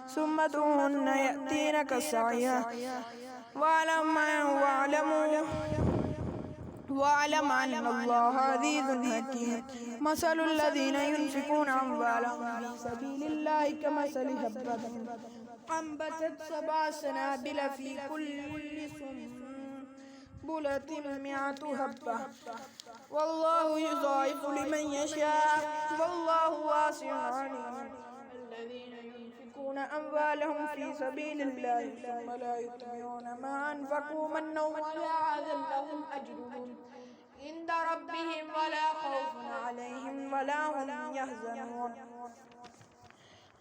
Speaker 1: ثم ادعوهن يأتينك سعيا واعلم أن الله عزيز حكيم مثل الذين ينفقون أموالهم في سبيل الله كمثل حبة أنبتت 7 سنابل في كل سنبلة 100 حبة والله يضاعف لمن يشاء والله واسع عليم الذين ينفقون أموالهم في سبيل الله ثم لا يتبعون ما أنفقوا منا ولا عذا لهم أجرهم عند ربهم ولا خوف عليهم ولا هم يحزنون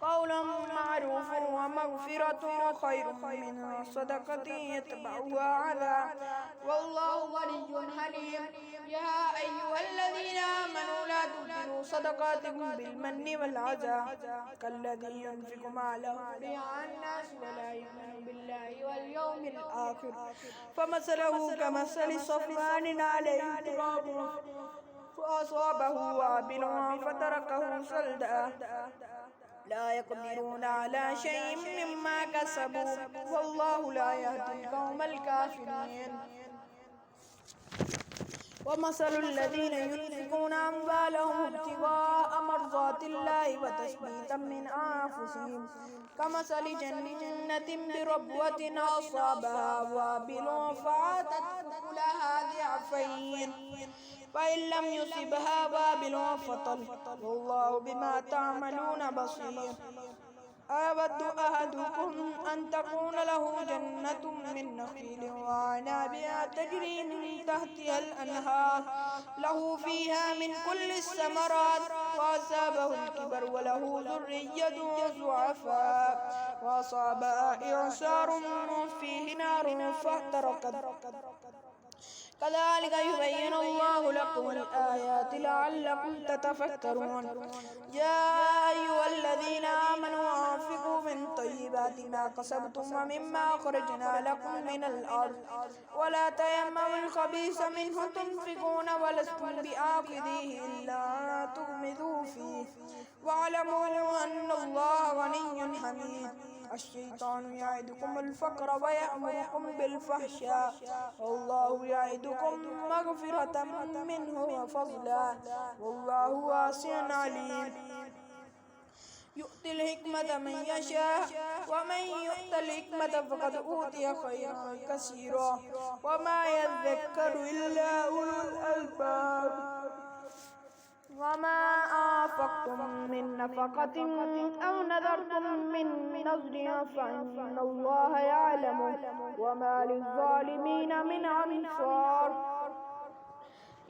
Speaker 1: قول معروف ومغفرة خير من صدقة يتبعها أذى والله غني حليم يا أيها الذين آمنوا لا تبطلوا صدقاتكم بالمن والأذى كالذي ينفق ماله رئاء الناس ولا يؤمن بالله واليوم الآخر فمثله كمثل صفوان عليه تراب فأصابه وابل فتركه صلدا لا يقدرون على شيء مما كسبوا والله لا يهدي القوم الكافرين ومثل الذين ينفقون أموالهم ابتغاء مرضات الله وتثبيتا من أنفسهم كمثل جنة بربوة أصابها وابل فآتت أكلها ضعفين فإن لم يصبها وابل فطل والله بما تعملون بصير أود أحدكم أن تكون له جنة من نخيل وعناب تجري من تحتها الأنهار له فيها من كل الثمرات وأصابه الكبر وله ذرية ضعفاء وأصابها إعصار فيه نار فاحترقت كذلك يبين الله لكم الآيات لعلكم تتفكرون يا أيها الذين آمنوا أنفقوا من طيبات ما كسبتم ومما أخرجنا لكم من الأرض ولا تيمموا الخبيث منه تنفقون ولستم بآخذيه إلا تغمضوا فيه واعلموا أن الله غني حميد الشيطان يعدكم الفقر ويأمركم بالفحشاء والله يعدكم مغفرة منه وفضلا والله واسع عليم يؤتي الحكمة من يشاء ومن يؤت الحكمة فقد أوتي خيرا كثيرا وما يذكر إلا أولو الألباب وما أنفقتم من نفقة أو نذرتم من نذر فإن الله يعلم وما للظالمين من أنصار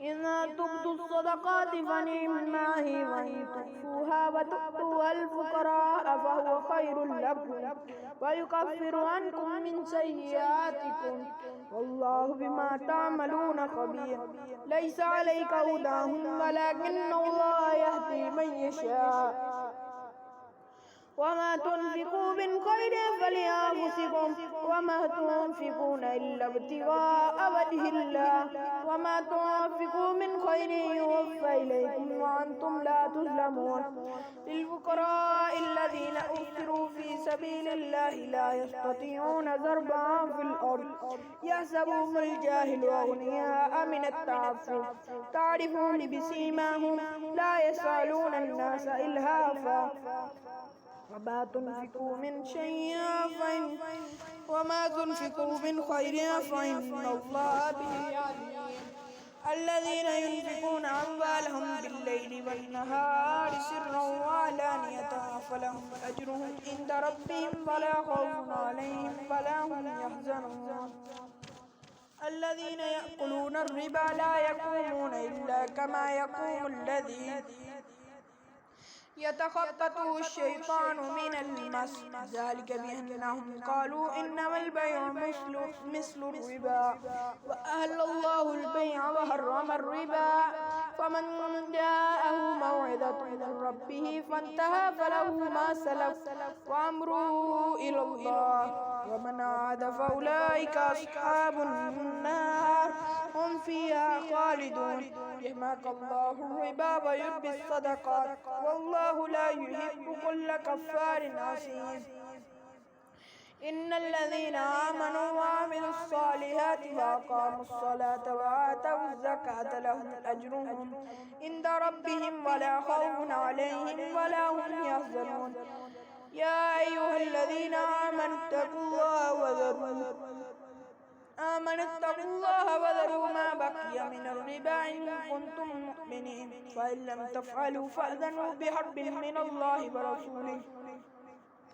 Speaker 1: إن تبدوا الصدقات فنعما هي وإن تخفوها وتؤتوها الفقراء فهو خير لكم ويكفر عنكم من سيئاتكم والله بما تعملون خبير ليس عليك هداهم ولكن الله يهدي من يشاء وما تنفقوا من خير فلأنفسكم وما تنفقون إلا ابتغاء وجه الله وما تنفقوا من خير يوفى إليكم وأنتم لا تظلمون للفقراء الذين أحصروا في سبيل الله لا يستطيعون ضربا في الأرض يحسبهم الجاهل أغنياء من التعفف تعرفون بسيماهم لا يسألون الناس إلهافا وما تنفقوا من خير فإن الله به عليم الذين ينفقون أموالهم بالليل والنهار سرا وعلانية فلهم أجرهم عند ربهم ولا خوف عليهم ولا هم يحزنون الذين يأكلون الربا لا يقومون إلا كما يقوم الذي يتخبطه الشيطان من المس ذلك بأنهم قالوا إنما البيع مثل الربا وأهل الله البيع وحرم الربا فمن جاءه موعظة من ربه فانتهى فله ما سلف وأمره إلى الله ومن عاد فأولئك أصحاب النار هم فيها خالدون يمحق الله الربا ويربي الصدقات والله لا يحب كل كفار أثيم إن الذين آمنوا وعملوا الصالحات وأقاموا الصلاة وآتوا الزكاة لهم أجرهم عند ربهم ولا خوف عليهم ولا هم يحزنون يا أيها الذين آمنوا اتقوا الله وذروا ما بقي من الربا إن كنتم مؤمنين فإن لم تفعلوا فأذنوا بحرب من الله ورسوله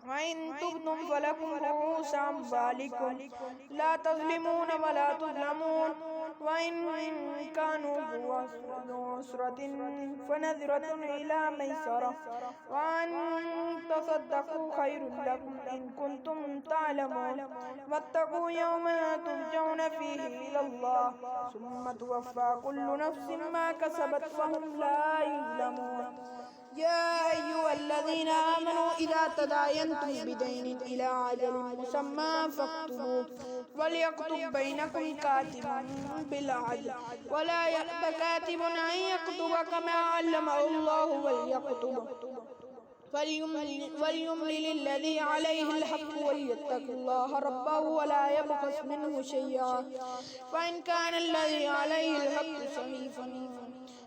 Speaker 1: وإن تبتم فلكم رؤوس أموالكم لا تظلمون ولا تظلمون وإن كانوا ذو عسرة فنذرة إلى ميسرة وأن تصدقوا خير لكم إن كنتم تعلمون واتقوا يوما ترجعون فيه إلى الله ثم توفى كل نفس ما كسبت وهم لا يظلمون يا أيها الذين آمنوا إذا تداينتم بدين إلى أجل مسمى فاكتبوه وليكتب بينكم كاتب بالعدل ولا يأب كاتب أن يكتب كما علمه الله وليكتب وليملل الذي عليه الحق وليتق الله ربه ولا يبخس منه شيئا فإن كان الذي عليه الحق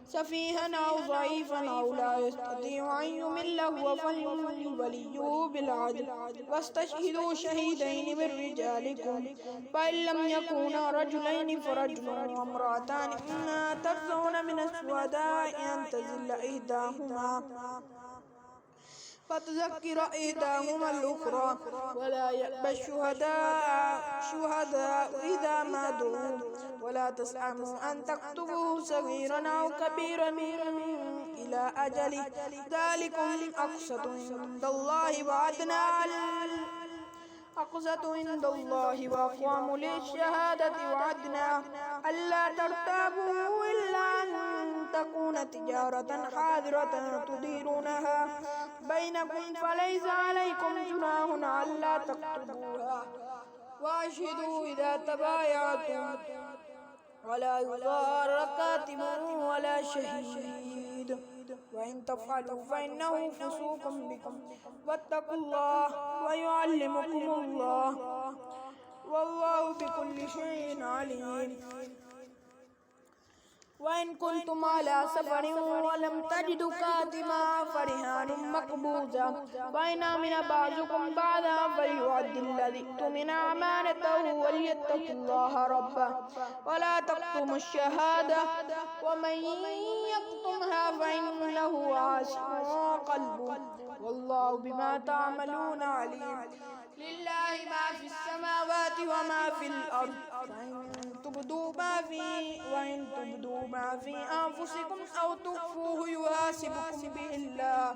Speaker 1: سفيها أو ضعيفا أو لا يستطيع أن يمل هو فليملل وليه بالعدل واستشهدوا شهيدين من رجالكم فإن لم يكونا رجلين فرجل وامرأتان مما ترضون من الشهداء أن تضل إحداهما فتذكر إحداهما الأخرى ولا يأبى الشهداء إذا ما دعوا ولا تسأموا أن تكتبوه صغيرا أو كبيرا إلى أجله ذلكم أقسط عند الله وأقوم للشهادة وعدنا ألا ترتابوا إلا أن تكون تجارة حاضرة تديرونها بينكم فليس عليكم جناح ألا تكتبوها وأشهدوا إذا تبايعتم ولا يضار كاتب ولا شهيد وإن تفعلوا فإنه فسوق بكم واتقوا الله ويعلمكم الله والله بكل شيء عليم وإن كنتم على سفر ولم تجدوا كاتبا فرهان مقبوضة وإن أمن بعضكم بعضا فليؤد الذي اؤتمن أمانته وليتق الله ربه ولا تكتموا الشهادة ومن يكتمها فإنه عاصم قلبه والله بما تعملون عليم لله ما في السماوات وما في الأرض وإن تبدوا ما في أنفسكم أو تخفوه يحاسبكم به الله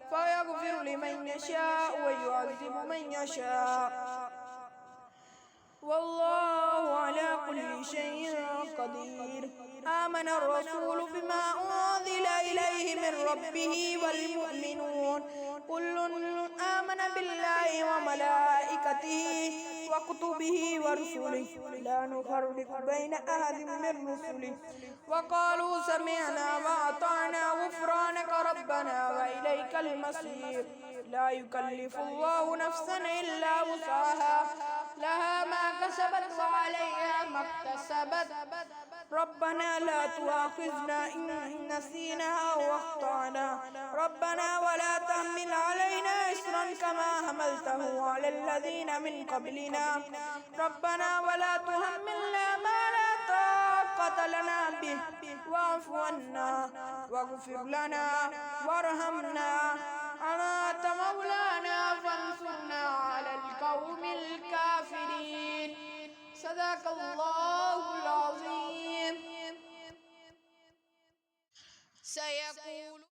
Speaker 1: فيغفر لمن يشاء ويعذب من يشاء والله على كل شيء قدير. آمن الرسول بما أنزل إليه من ربه والمؤمنون كل آمن بالله وملائكته وكتبه ورسله لا نفرق بين أحد من رسله وقالوا سمعنا وأطعنا غفرانك ربنا وإليك المصير. لا يكلف الله نفسا إلا وسعها لها ما كسبت وعليها ما اكتسبت ربنا لا تؤاخذنا إن نسينا أو أخطأنا ربنا ولا تحمل علينا إصرا كما حملته على الذين من قبلنا ربنا ولا تحملنا ما لا طاقة لنا به واعف عنا واغفر لنا وارحمنا